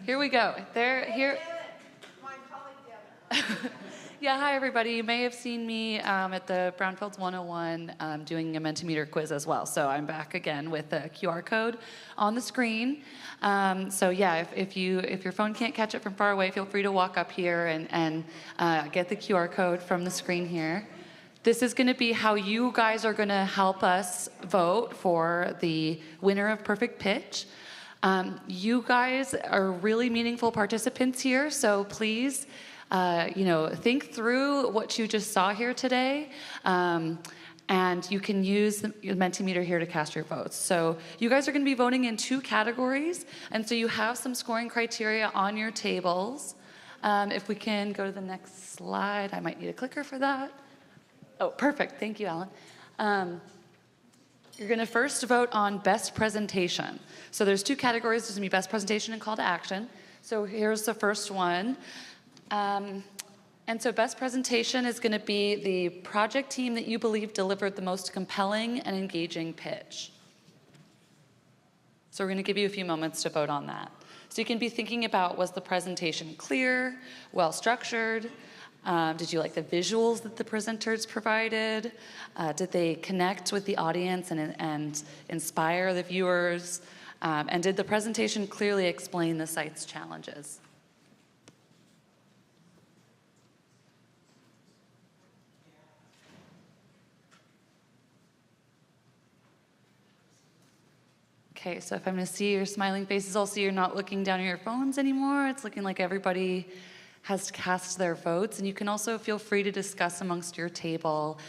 here we go. Here. Yeah, hi everybody. You may have seen me at the Brownfield 101 doing a Mentimeter quiz as well. So I'm back again with a QR code on the screen. So yeah, if your phone can't catch it from far away, feel free to walk up here and get the QR code from the screen here. This is going to be how you guys are going to help us vote for the winner of Perfect Pitch. You guys are really meaningful participants here, so please, think through what you just saw here today, and you can use the Mentimeter here to cast your votes. So you guys are going to be voting in 2 categories, and so you have some scoring criteria on your tables. If we can go to the next slide, I might need a clicker for that. Oh, perfect. Thank you, Alan. You're going to first vote on best presentation. So there's 2 categories. There's going to be best presentation and call to action. So here's the first one. And so best presentation is going to be the project team that you believe delivered the most compelling and engaging pitch. So we're going to give you a few moments to vote on that. So you can be thinking about, was the presentation clear, well-structured? Did you like the visuals that the presenters provided? Did they connect with the audience and inspire the viewers? And did the presentation clearly explain the site's challenges? Okay, so if I'm going to see your smiling faces, I'll see you're not looking down at your phones anymore. It's looking like everybody has cast their votes, and you can also feel free to discuss amongst your table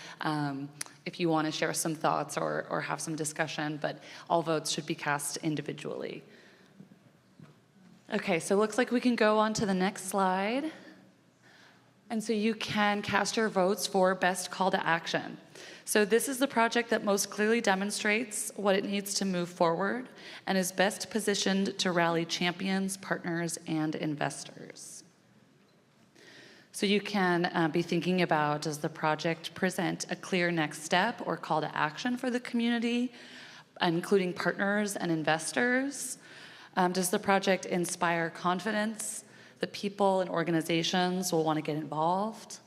if you want to share some thoughts or have some discussion, but all votes should be cast individually. Okay, so it looks like we can go on to the next slide. And so you can cast your votes for best call to action. So this is the project that most clearly demonstrates what it needs to move forward and is best positioned to rally champions, partners, and investors. So you can be thinking about, does the project present a clear next step or call to action for the community, including partners and investors? Does the project inspire confidence that people and organizations will want to get involved?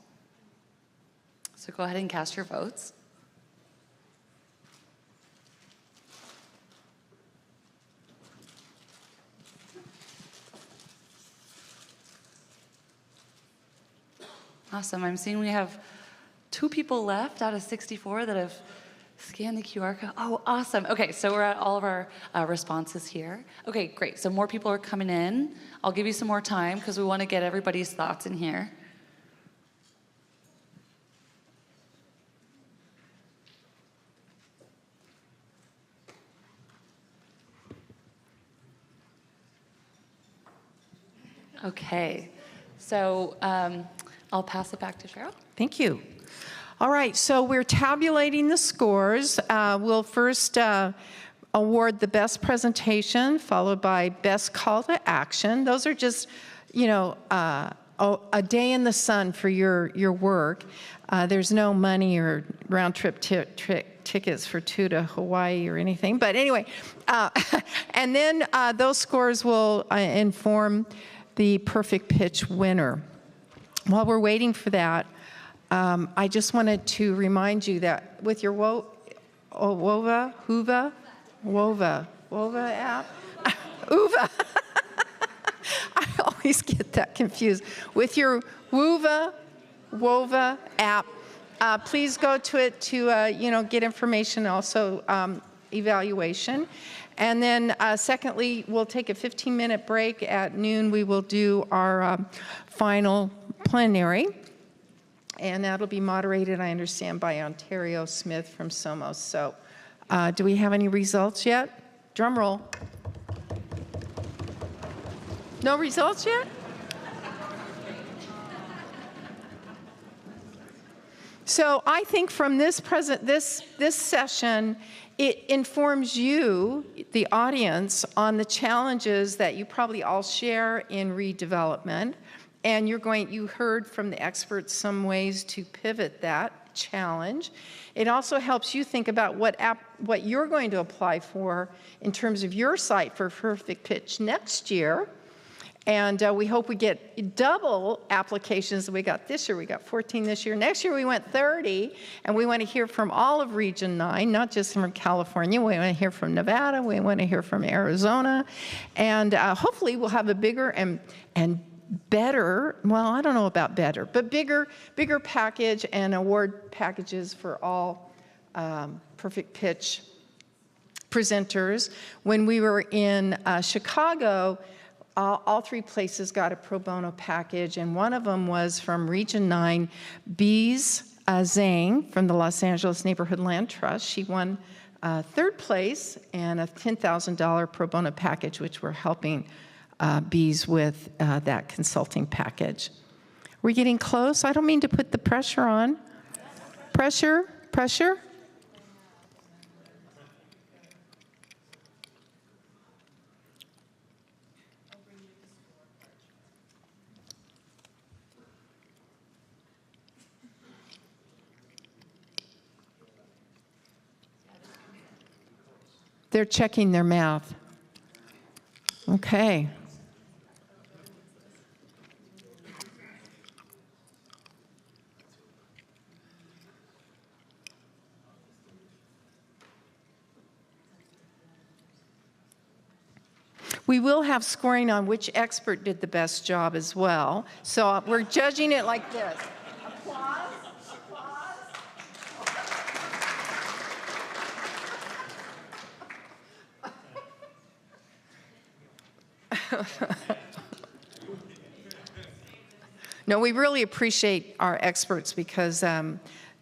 So go ahead and cast your votes. Awesome. I'm seeing we have 2 people left out of 64 that have scanned the QR code. Oh, awesome. Okay, so we're at all of our responses here. Okay, great. So more people are coming in. I'll give you some more time because we want to get everybody's thoughts in here. Okay, so I'll pass it back to Cheryl. Thank you. All right, so we're tabulating the scores. We'll first award the best presentation, followed by best call to action. Those are just, a day in the sun for your work. There's no money or round-trip tickets for 2 to Hawaii or anything. But anyway, and then those scores will inform the perfect pitch winner. While we're waiting for that, I just wanted to remind you that with your WOVA app, UVA. I always get that confused. With your WOVA app, please go to it to get information, also evaluation. And then secondly, we'll take a 15-minute break. At noon, we will do our final plenary. And that'll be moderated, I understand, by Ontario Smith from Somos. So do we have any results yet? Drum roll. No results yet? So I think from this session, it informs you, the audience, on the challenges that you probably all share in redevelopment. And you heard from the experts some ways to pivot that challenge. It also helps you think about what you're going to apply for in terms of your site for perfect pitch next year. And we hope we get double applications that we got this year. We got 14 this year. Next year we went 30, and we want to hear from all of Region 9, not just from California. We want to hear from Nevada. We want to hear from Arizona. And hopefully we'll have a bigger and better, well, I don't know about better, but bigger package and award packages for all perfect pitch presenters. When we were in Chicago, all 3 places got a pro bono package, and one of them was from Region 9, Bees Zhang from the Los Angeles Neighborhood Land Trust. She won 3rd place and a $10,000 pro bono package, which we're helping Bees with that consulting package. We're getting close. I don't mean to put the pressure on. Pressure? They're checking their math. Okay. We will have scoring on which expert did the best job as well. So we're judging it like this. Applause. No, we really appreciate our experts because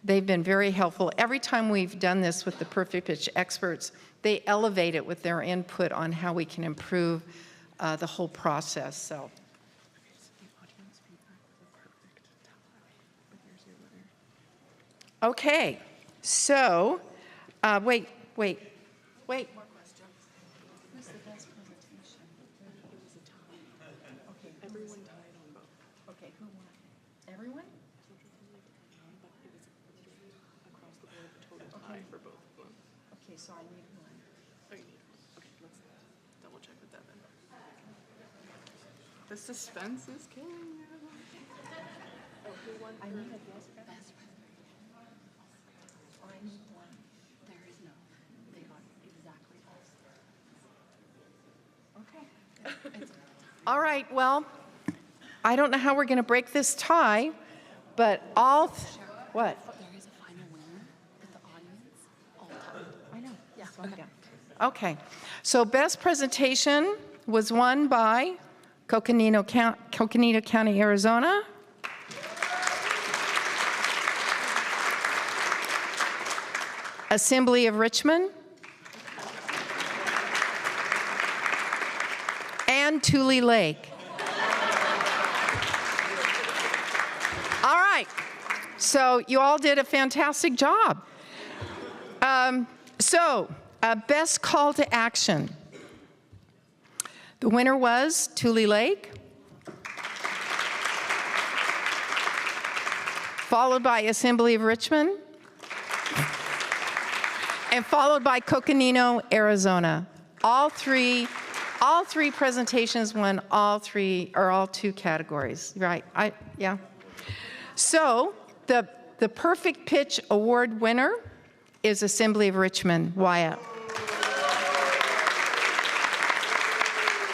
they've been very helpful. Every time we've done this with the Perfect Pitch experts, they elevate it with their input on how we can improve the whole process. So. Okay, so wait. More questions. Who's the best presentation? It was a tie. Okay, everyone tied on both. Okay, who won? Everyone? But it was across the board, the total tie for both of them. Okay, so I need one. Oh, you need one. Okay, let's double check with that then. The suspense is killing me. Oh, who won? I need a best presentation. I need one. There is no. They got exactly us. Okay. All right, well, I don't know how we're going to break this tie, but what? There is a final winner with the audience all time. I know. Yeah. Okay. So best presentation was won by Coconino County, Arizona. Assembly of Richmond. And Tule Lake. All right. So you all did a fantastic job. Best call to action. The winner was Tule Lake. followed by Assembly of Richmond, and followed by Coconino, Arizona. All three presentations won all two categories, right? Yeah. So the Perfect Pitch Award winner is Assembly of Richmond. Wyatt.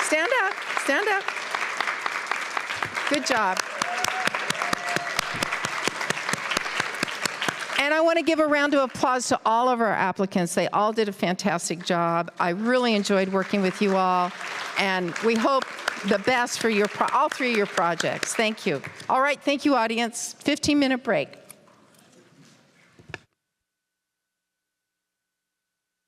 Stand up, stand up. Good job. And I want to give a round of applause to all of our applicants. They all did a fantastic job. I really enjoyed working with you all, and we hope the best for all three of your projects. Thank you. All right, thank you, audience. 15-minute break.